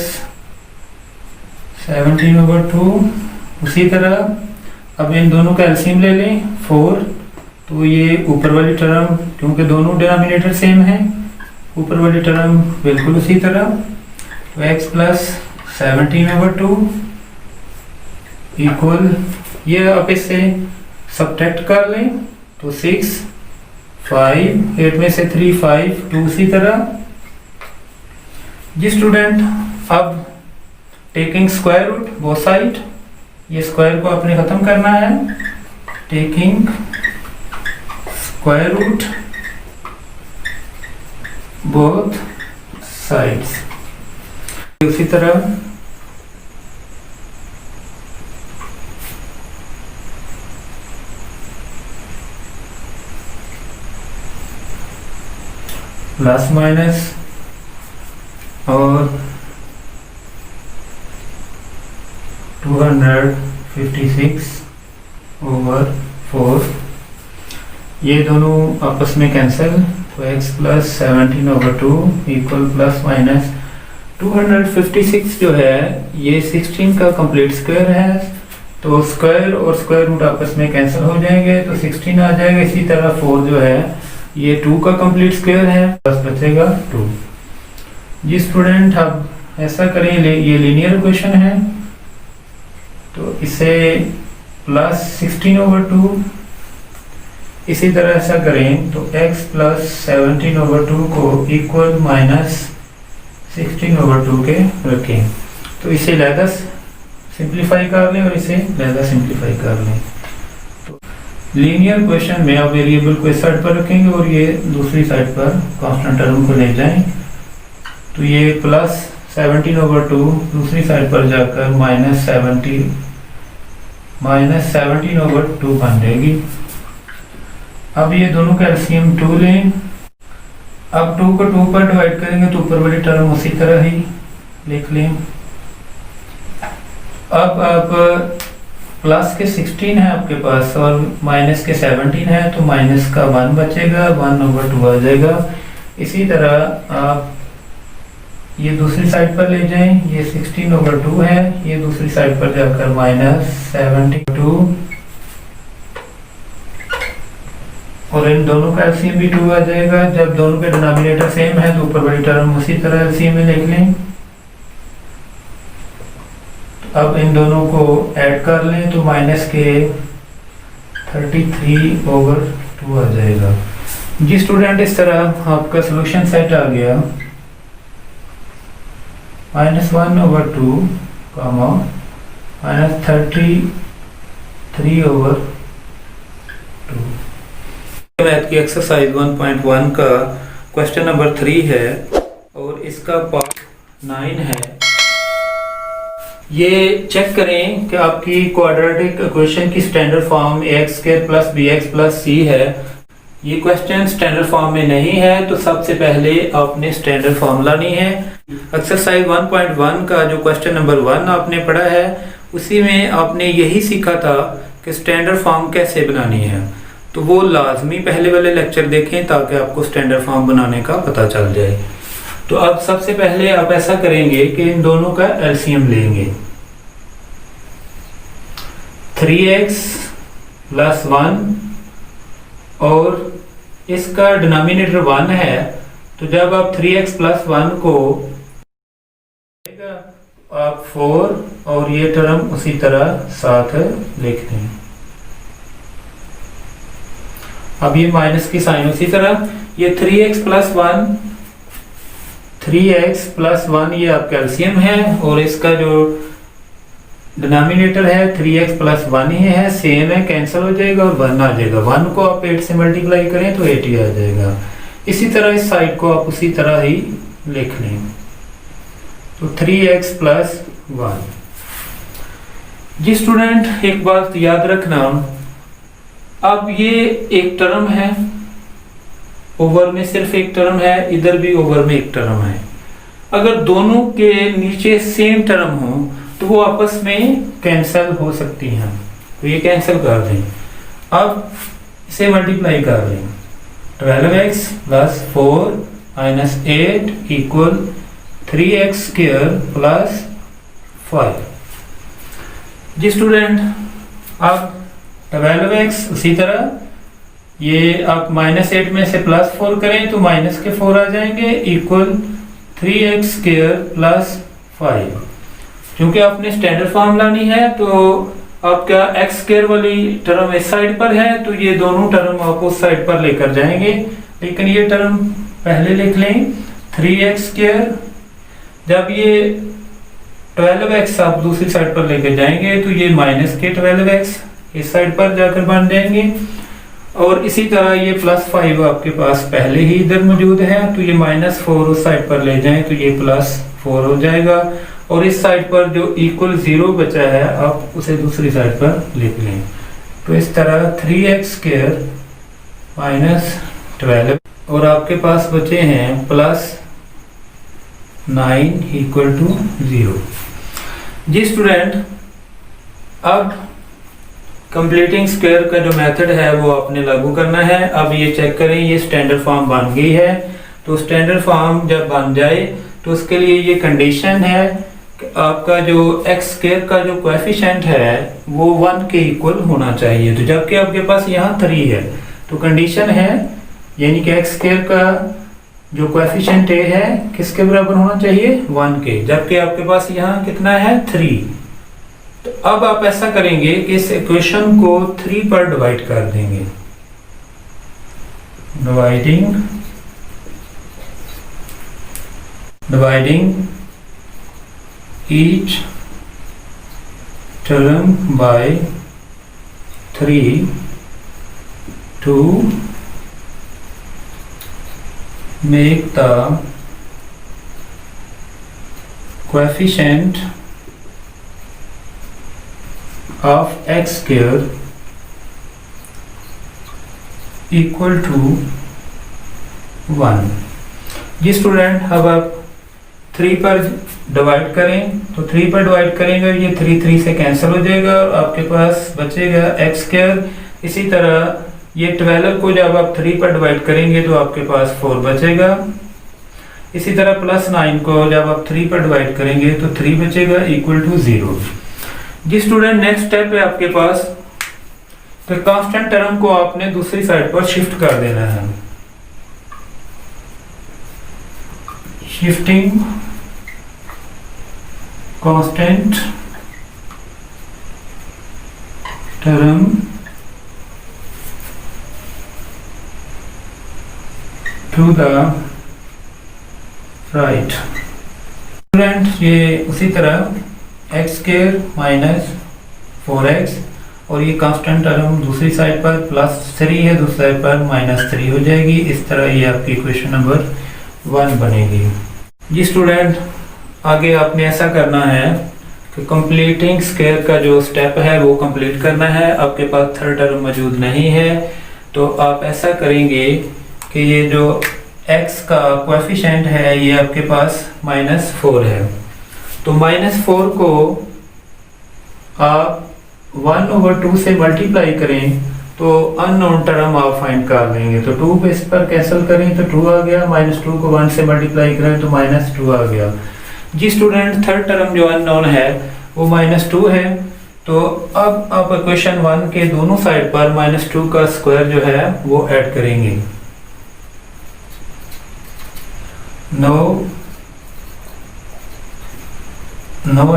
17/2 उसी तरह। अब इन दोनों का एलसीएम ले लें 4, तो ये ऊपर वाली टर्म क्योंकि दोनों डिनोमिनेटर सेम है, ऊपर वाली टर्म बिल्कुल उसी तरह। तो x प्लस 17/2 इक्वल, ये आप इससे सब्ट्रैक्ट कर लें तो 6, 5, 8 में से 3, 5, 2 उसी तरह। जी स्टूडेंट, अब taking square root both side, ये स्क्वायर को आपने खत्म करना है। Taking square root both sides, उसी तरह प्लस माइनस और 256/4, ये दोनों आपस में कैंसिल। तो x plus 17/2 equal plus minus 256 जो है ये 16 का कंप्लीट स्क्वायर है। तो स्क्वायर और स्क्वायर रूट आपस में कैंसिल हो जाएंगे तो 16 आ जाएगा। इसी तरह 4 जो है ये 2 का कंप्लीट स्क्वायर है, बस बचेगा 2। जी स्टूडेंट, अब ऐसा करें, ये लीनियर इक्वेशन है तो इसे प्लस 16/2, इसी तरह ऐसा करें तो x प्लस 17/2 को इक्वल माइनस 16/2 के रखें। तो इसे लहदा सिंप्लीफाई कर लें और इसे लहदा सिंप्लीफाई कर लें। तो लीनियर इक्वेशन में आप वेरिएबल को इस साइड पर रखेंगे और ये दूसरी साइड पर कांस्टेंट टर्म को ले जाएं। तो ये प्लस 17/2 दूसरी साइड पर जाकर माइनस 17/2 बन जाएगी। अब ये दोनों का एलसीएम 2 लें। अब 2 को 2 पर डिवाइड करेंगे तो ऊपर वाली टर्म उसी तरह ही लिख लें। अब आप प्लस के 16 है आपके पास और माइनस के 17 है तो माइनस का 1 बचेगा, 1/2 आ जाएगा। इसी तरह आप ये दूसरी साइड पर ले जाएं, ये 16/2 है, ये दूसरी साइड पर जाकर माइनस 72 और इन दोनों का एलसीएम भी 2 आ जाएगा। जब दोनों के डिनोमिनेटर सेम है तो ऊपर वाली टर्म उसी तरह एलसीएम में लिख लें। अब इन दोनों को ऐड कर लें तो माइनस के 33/2 आ जाएगा। जी स्टूडेंट, इस तरह आपका सॉल्यूशन सेट आ गया। -1/2 कामा -33/2। मैथ की एक्सरसाइज 1.1 का क्वेश्चन नंबर 3 है और इसका पार्ट 9 है। ये चेक करें कि आपकी क्वाड्रेटिक इक्वेशन की standard form ax² + bx + c है। ये क्वेश्चन स्टैंडर्ड फॉर्म में नहीं है, तो सबसे पहले आपने स्टैंडर्ड फॉर्म लानी है। एक्सरसाइज 1.1 का जो क्वेश्चन नंबर 1 आपने पढ़ा है, उसी में आपने यही सीखा था कि स्टैंडर्ड फॉर्म कैसे बनानी है। तो वो लाजमी पहले वाले लेक्चर देखें ताकि आपको स्टैंडर्ड फॉर्म बनाने का पता चल जाए। तो अब सबसे पहले आप ऐसा करेंगे कि इन दोनों का एलसीएम लेंगे। 3x + 1 और इसका डिनोमिनेटर 1 है, तो जब आप 3x + 1 को आप 4 और ये टर्म उसी तरह साथ लिख दें। अब ये माइनस की साइन उसी तरह, ये 3x + 1 ये आपका एलसीएम है और इसका जो डिनोमिनेटर है 3x + 1 ही है, सेम है, कैंसिल हो जाएगा और 1 आ जाएगा। 1 को आप 8 से मल्टीप्लाई करें तो 8 ही आ जाएगा। इसी तरह इस साइड को आप उसी तरह ही लिख लें, तो 3x + 1। जी स्टूडेंट, एक बात याद रखना, अब ये एक टर्म है, ओवर में सिर्फ एक टर्म है, इधर भी ओवर में एक टर्म है। अगर दोनों के नीचे सेम टर्म हो तो वो आपस में कैंसिल हो सकती हैं, तो ये कैंसिल कर दें। अब इसे मल्टीप्लाई कर दें, 12x + 4 - 8 = 3x² + 5। जी स्टूडेंट, अब 12x उसी तरह, ये आप -8 में से +4 करें तो माइनस के 4 आ जाएंगे, = 3x² + 5। क्योंकि आपने स्टैंडर्ड फॉर्म लानी है, तो आपका x² वाली टर्म इस साइड पर है, तो ये दोनों टर्म आप उस साइड पर लेकर जाएंगे। लेकिन ये टर्म पहले लिख लें, 3x²। जब ये 12x आप दूसरी साइड पर लेकर जाएंगे तो ये -12x इस साइड पर जाकर बन जाएंगे। और इसी तरह ये +5 आपके पास पहले ही इधर मौजूद है, तो ये -4 उस साइड पर ले जाएं तो ये +4 हो जाएगा। और इस साइड पर जो =0 बचा है आप उसे दूसरी साइड पर लिख लें। तो इस तरह 3x² - 12 और आपके पास बचे हैं +9 = 0। जी स्टूडेंट, अब कंप्लीटिंग स्क्वायर का जो मेथड है वो आपने लागू करना है। अब ये चेक करें, ये स्टैंडर्ड फॉर्म बन गई है। तो स्टैंडर्ड फॉर्म जब बन जाए तो उसके लिए ये कंडीशन है कि आपका जो x² का जो कोएफिशिएंट है वो 1 के इक्वल होना चाहिए। तो जबकि आपके पास यहाँ 3 है, तो कंडीशन है यानी कि x² का जो कोएफिशिएंट a है किसके बराबर होना चाहिए, 1 के, जबकि आपके पास यहाँ कितना है, 3। तो अब आप ऐसा करेंगे कि इस इक्वेशन को 3 पर डिवाइड कर देंगे। Dividing each term by 3 to make the coefficient of x² equal to 1। जी स्टूडेंट, अब आप 3 पर डिवाइड करें, तो 3 पर डिवाइड करेंगे, ये 3 से कैंसिल हो जाएगा और आपके पास बचेगा x²। इसी तरह ये 12 को जब आप 3 पर डिवाइड करेंगे तो आपके पास 4 बचेगा। इसी तरह +9 को जब आप 3 पर डिवाइड करेंगे तो 3 बचेगा = 0। जी स्टूडेंट, नेक्स्ट स्टेप है आपके पास, तो कांस्टेंट टर्म को आपने दूसरी साइड पर शिफ्ट कर देना है। Shifting constant term to the right। Student ये उसी तरह एक्स स्क्वायर माइनस 4x और ये कांस्टेंट टर्म दूसरी साइड पर +3 है, दूसरी साइड पर -3 हो जाएगी। इस तरह ये आपकी इक्वेशन नंबर 1 बनेगी। जी स्टूडेंट, आगे आपने ऐसा करना है कि कंप्लीटिंग स्क्वायर का जो स्टेप है वो कंप्लीट करना है। आपके पास थर्ड टर्म मौजूद नहीं है तो आप ऐसा करेंगे कि ये जो x का कोएफिशिएंट है ये आपके पास -4 है, तो -4 को आप 1/2 से मल्टीप्लाई करें तो अननोन टर्म आप फाइंड कर लेंगे। तो 2 पे इस पर कैंसिल करें तो 2 आ गया, -2 को 1 से मल्टीप्लाई करें तो -2 आ गया। जी स्टूडेंट, थर्ड टर्म जो अननोन है वो -2 है, तो अब आप इक्वेशन 1 के दोनों साइड पर -2 का स्क्वायर जो है वो ऐड करेंगे। Now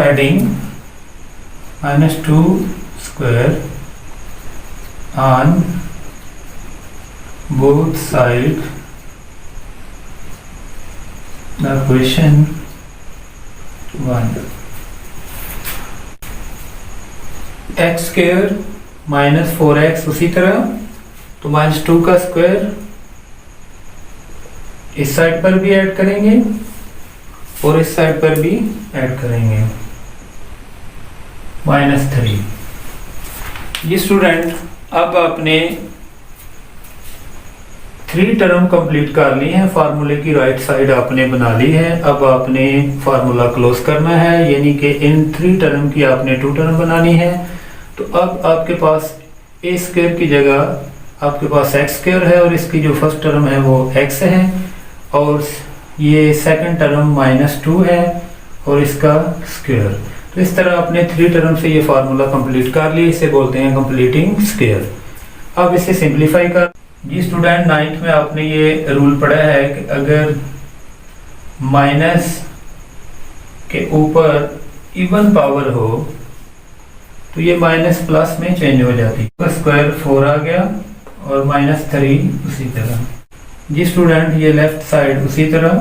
adding -2 square on both sides the equation 1। x square -4x उसी तरह, तो -2 का स्क्वायर इस साइड पर भी ऐड करेंगे और इस साइड पर भी ऐड करेंगे, -3। ये स्टूडेंट, अब आपने 3 टर्म कंप्लीट कर ली है, फार्मूले की राइट साइड आपने बना ली है। अब आपने फार्मूला क्लोज करना है, यानी कि इन 3 टर्म की आपने 2 टर्म बनानी है। तो अब आपके पास ए स्क्वायर की जगह आपके पास एक्स स्क्वायर है और इसकी जो फर्स्ट टर्म है वो एक्स है, और ये सेकंड टर्म -2 है और इसका स्क्वायर। तो इस तरह आपने 3 टर्म से ये फार्मूला कंप्लीट कर लिया, इसे बोलते हैं कंप्लीटिंग स्क्वायर। अब इसे सिंपलीफाई कर। जी स्टूडेंट, 9th में आपने ये रूल पढ़ा है कि अगर माइनस के ऊपर इवन पावर हो तो ये माइनस प्लस में चेंज हो जाती है। तो स्क्वायर 4 आ गया और -3 उसी तरह। जी स्टूडेंट, ये लेफ्ट साइड उसी तरह,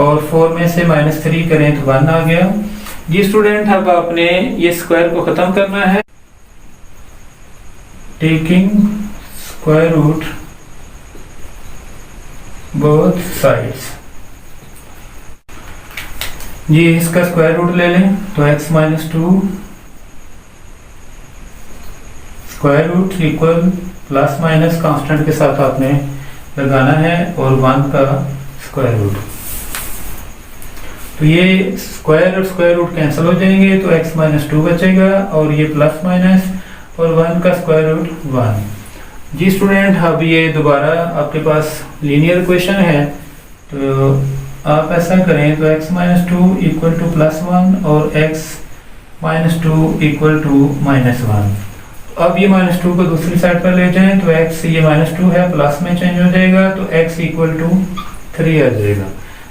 और 4 में से -3 करें तो 1 आ गया। जी स्टूडेंट, अब आपने ये स्क्वायर को खत्म करना है, taking square root both sides. जी इसका स्क्वायर रूट ले लें तो x -2 square root equal plus minus constant के साथ आपने लगाना है और 1 का स्क्वायर रूट। तो ये स्क्वायर और स्क्वायर रूट कैंसिल हो जाएंगे तो x -2 बचेगा और ये प्लस माइनस और 1 का स्क्वायर रूट 1। जी स्टूडेंट, अब ये दोबारा आपके पास लीनियर इक्वेशन है, तो आप ऐसा करें तो x -2 इक्वल टू +1 और x -2 इक्वल टू -1। अब ये -2 को दूसरी साइड पर ले जाएं तो x, ये -2 है, प्लस में चेंज हो जाएगा तो x इक्वल टू 3 आ जाएगा।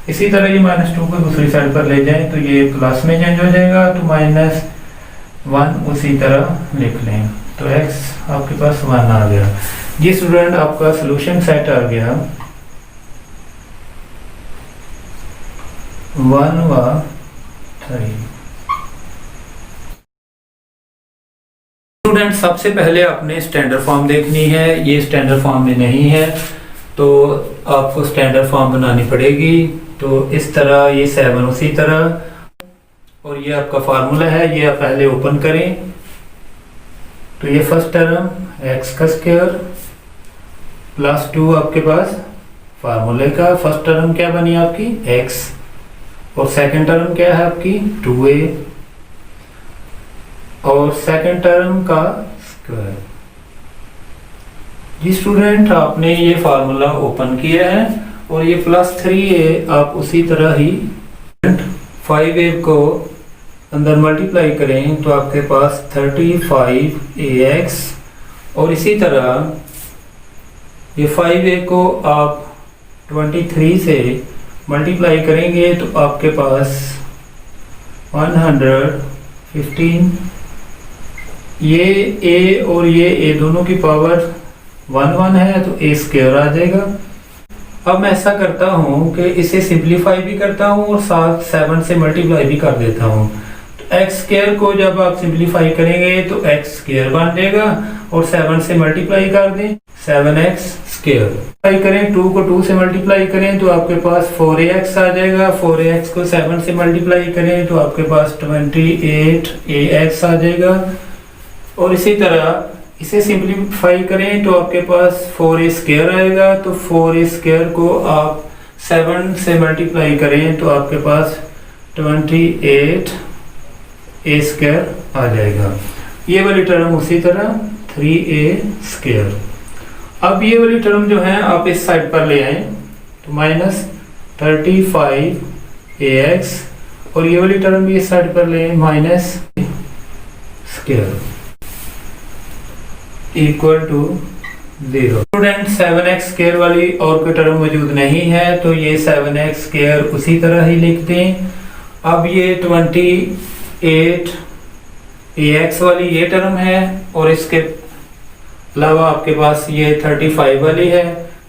इसी तरह ये -2 को दूसरी साइड पर ले जाएं तो ये प्लस में चेंज हो जाएगा तो -1 उसी तरह लिख लें, तो x आपके पास 1 आ गया। जी स्टूडेंट, आपका सॉल्यूशन सेट आ गया 1 व 3। स्टूडेंट, सबसे पहले आपने स्टैंडर्ड फॉर्म देखनी है, ये स्टैंडर्ड फॉर्म में नहीं है तो आपको स्टैंडर्ड फॉर्म बनानी पड़ेगी। तो इस तरह ये 7 उसी तरह, और ये आपका फार्मूला है, ये आप पहले ओपन करें। तो ये फर्स्ट टर्म x का स्क्वायर +2 आपके पास फार्मूले का फर्स्ट टर्म क्या बनी आपकी x, और सेकंड टर्म क्या है आपकी 2a, और सेकंड टर्म का स्क्वायर। जी स्टूडेंट, आपने ये फार्मूला ओपन किया है और ये +3a आप उसी तरह ही 5a को अंदर मल्टीप्लाई करें तो आपके पास 35ax, और इसी तरह ये 5a को आप 23 से मल्टीप्लाई करेंगे तो आपके पास 115। ये a और ये a दोनों की पावर 1 1 है तो a स्क्वायर आ जाएगा। अब मैं ऐसा करता हूँ कि इसे सिंप्लीफाई भी करता हूँ और साथ 7 से मल्टीप्लाई भी कर देता हूँ। तो एक्स स्क्वायर को जब आप सिंप्लीफाई करेंगे तो एक्स स्क्वायर बन जाएगा और 7 से मल्टीप्लाई कर दें 7x स्क्वायर। मल्टीप्लाई करें 2 को 2 से मल्टीप्लाई करें तो आपके पास 4ax आ जाएगा। 4ax को 7 से मल्टीप्लाई करें तो आपके पास 28ax आ जाएगा। और इसी तरह इसे सिंप्लीफाई करें तो आपके पास 4a स्क्वायर आएगा। तो 4a स्क्वायर को आप 7 से मल्टीप्लाई करें तो आपके पास 28a स्क्वायर आ जाएगा। ये वाली टर्म उसी तरह 3a स्क्वायर। अब ये वाली टर्म जो है आप इस साइड पर ले आए तो -35ax और ये वाली टर्म भी इस साइड पर ले minus square equal to 0। Student 7x square वाली और कोई टर्म मौजूद नहीं है तो ये 7x स्क्वायर उसी तरह ही लिख दें। अब ये 28ax वाली ये टर्म है और इसके अलावा आपके पास ये 35 वाली है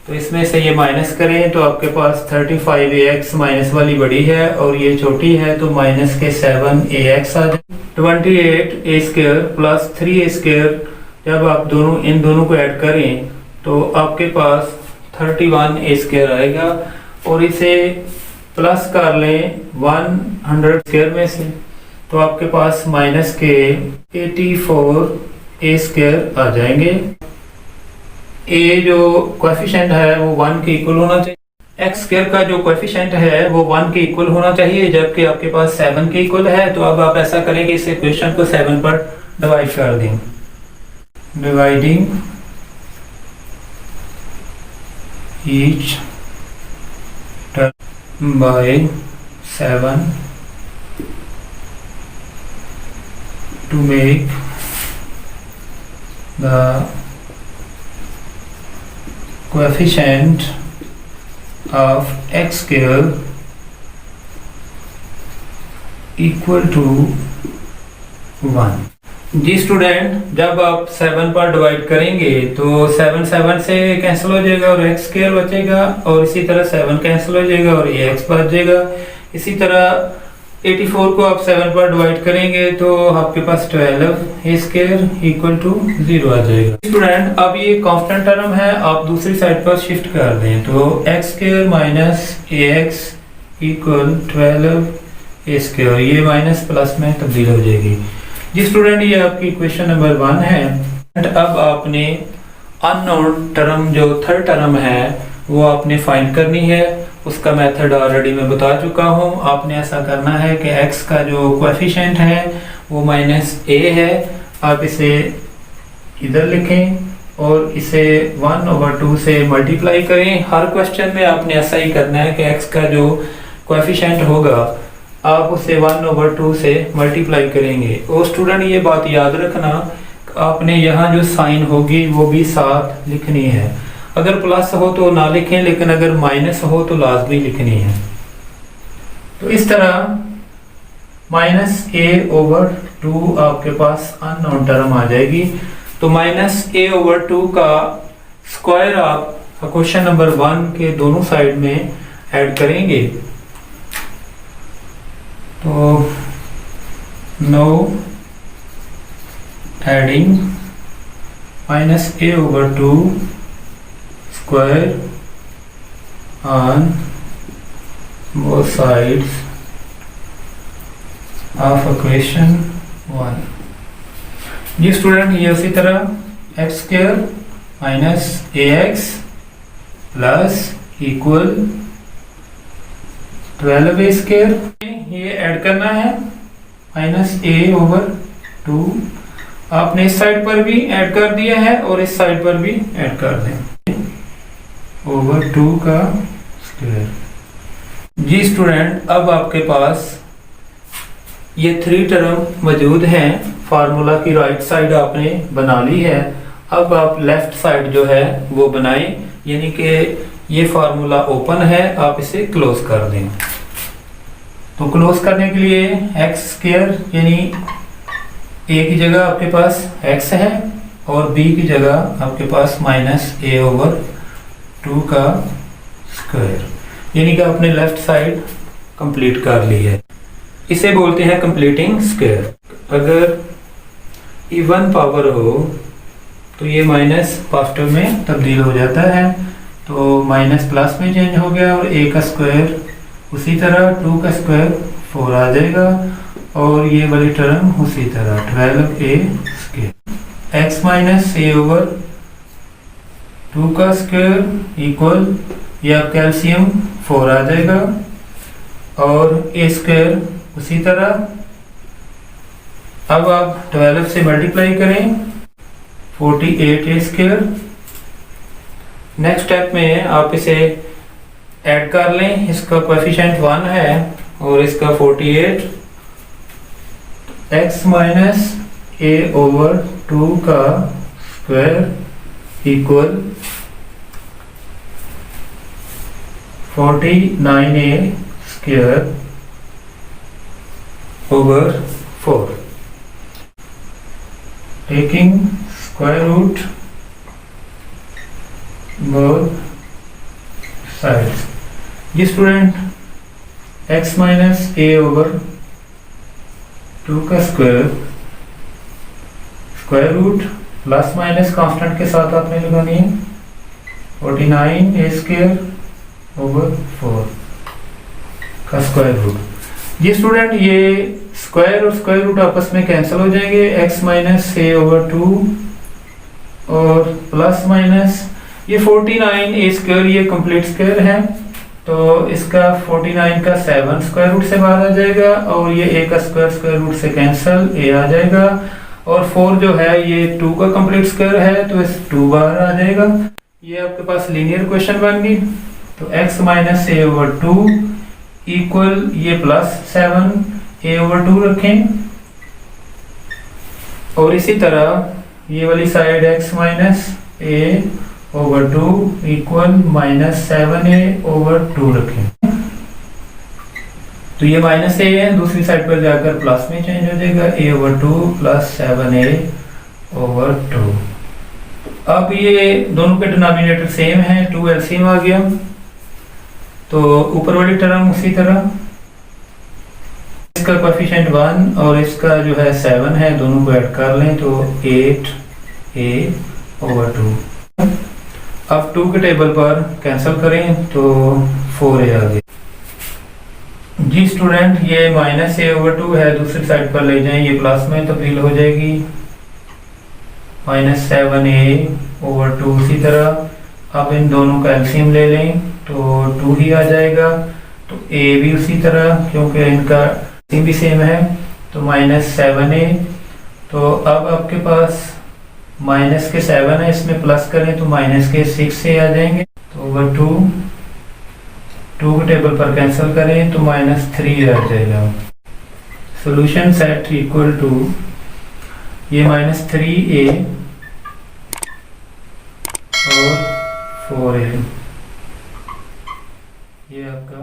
तो इसमें से ये माइनस करें तो आपके पास 35ax माइनस वाली बड़ी है और ये छोटी है तो माइनस के 7ax आ जाए। 28a square plus 3a square जब आप इन दोनों को ऐड करें तो आपके पास 31a स्क्वायर आएगा और इसे प्लस कर लें 100 स्क्वायर में से तो आपके पास माइनस के 84a स्क्वायर आ जाएंगे। a जो कोएफिशिएंट है वो 1 के इक्वल होना चाहिए। x स्क्वायर का जो कोएफिशिएंट है वो 1 के इक्वल होना चाहिए जबकि आपके पास 7 के इक्वल है। तो अब आप ऐसा करें कि इस इक्वेशन को 7 पर डिवाइड कर दें। Dividing each term by 7 to make the coefficient of x square equal to 1। जी स्टूडेंट, जब आप 7 पर डिवाइड करेंगे तो 7 7 से कैंसिल हो जाएगा और x स्क्वायर बचेगा और इसी तरह 7 कैंसिल हो जाएगा और ax बच जाएगा। इसी तरह 84 को आप 7 पर डिवाइड करेंगे तो आपके पास 12a स्क्वायर इक्वल टू 0 आ जाएगा। स्टूडेंट, अब ये कांस्टेंट टर्म है, आप दूसरी साइड पर शिफ्ट कर दें तो x square minus ax equal 12a square, ये माइनस प्लस में तब्दील हो जाएगी। जी स्टूडेंट, ये आपकी क्वेश्चन नंबर 1 है। अब आपने अननोन टर्म जो थर्ड टर्म है वो आपने फाइंड करनी है। उसका मेथड ऑलरेडी मैं बता चुका हूँ। आपने ऐसा करना है कि x का जो कोएफिशिएंट है वो -a है, आप इसे इधर लिखें और इसे 1/2 से मल्टीप्लाई करें। हर क्वेश्चन में आपने ऐसा ही करना है कि x का जो कोएफिशिएंट होगा आप उसे 1/2 से मल्टीप्लाई करेंगे। और स्टूडेंट, ये बात याद रखना, आपने यहाँ जो साइन होगी वो भी साथ लिखनी है। अगर प्लस हो तो ना लिखें, लेकिन अगर माइनस हो तो लाजमी लिखनी है। तो इस तरह -a/2 आपके पास अननोन टर्म आ जाएगी। तो -a/2 का स्क्वायर आप क्वेश्चन नंबर 1 के दोनों साइड में ऐड करेंगे। तो now adding -a/2 square on both sides of equation 1। जी स्टूडेंट, ये उसी तरह x square minus ax plus equal 12a square, ये ऐड करना है -a/2। आपने इस साइड पर भी ऐड कर दिया है और इस साइड पर भी ऐड कर दें /2 का स्क्वायर। जी स्टूडेंट, अब आपके पास ये 3 टर्म मौजूद हैं। फार्मूला की राइट साइड आपने बना ली है। अब आप लेफ्ट साइड जो है वो बनाएं, यानी कि ये फार्मूला ओपन है, आप इसे क्लोज कर दें। तो क्लोज करने के लिए x स्क्वायर यानी a की जगह आपके पास x है और b की जगह आपके पास -a/2 का स्क्वायर, यानी कि आपने लेफ्ट साइड कंप्लीट कर ली है। इसे बोलते हैं कंप्लीटिंग स्क्वायर। अगर इवन पावर हो तो ये माइनस पॉजिटिव में तब्दील हो जाता है, तो माइनस प्लस में चेंज हो गया, और a का स्क्वायर उसी तरह 2 का स्क्वायर 4 आ जाएगा, और ये वाली टर्म उसी तरह 12a square. x minus a over 2 का स्क्वायर इक्वल, या कैल्शियम 4 आ जाएगा, और a स्क्वायर उसी तरह। अब आप 12 से मल्टीप्लाई करें, 48a स्क्वायर। नेक्स्ट स्टेप में आप इसे ऐड कर लें, इसका कोएफिशिएंट 1 है और इसका 48, x माइनस a ओवर 2 का square equal 49a square over 4, taking square root both sides। ये student x minus a over 2 का square, square root plus minus constant के साथ आपने लगानी है 49a स्क्वायर ओवर 4 का स्क्वायर रूट। ये स्टूडेंट ये स्क्वायर और स्क्वायर रूट आपस में कैंसिल हो जाएंगे, x माइनस a ओवर 2 और प्लस माइनस ये 49a स्क्वायर, ये कंप्लीट स्क्वायर है, तो इसका 49 का 7 स्क्वायर रूट से बाहर आ जाएगा, और ये a का स्क्वायर स्क्वायर रूट से कैंसिल, a आ जाएगा, और 4 जो है ये 2 का कंप्लीट स्क्वायर है, तो इस 2 बाहर आ जाएगा। ये आपके पास लीनियर क्वेश्चन बन गई। तो x minus a over 2 equal ये प्लस 7a ओवर 2 रखें, और इसी तरह ये वाली side x minus a over 2 equal minus 7a over 2 रखें। तो ये माइनस a है, दूसरी साइड पर जाकर प्लस में चेंज हो जाएगा, a over 2 plus 7a over 2। अब ये दोनों के डिनोमिनेटर सेम है, 2 एलसीएम आ गया, तो ऊपर वाली टर्म उसी तरह, इसका कोएफिशिएंट 1 और इसका जो है 7 है, दोनों को ऐड कर लें तो 8a ओवर 2। अब 2 के टेबल पर कैंसिल करें तो 4a आ गया। जी स्टूडेंट ये माइनस a ओवर 2 है, दूसरी साइड पर ले जाएं, ये प्लस में तब्दील हो जाएगी, माइनस 7a ओवर 2 उसी तरह। अब इन दोनों का एलसीएम ले लें तो 2 ही आ जाएगा, तो a भी उसी तरह, क्योंकि इनका भी सेम है, तो माइनस 7a। तो अब आपके पास माइनस के 7 है, इसमें प्लस करें तो माइनस के 6 से आ जाएंगे, तो ओवर 2 के टेबल पर कैंसिल करें तो माइनस 3 आ जाएगा। सॉल्यूशन सेट इक्वल टू ये माइनस 3a और 4a, ये आपका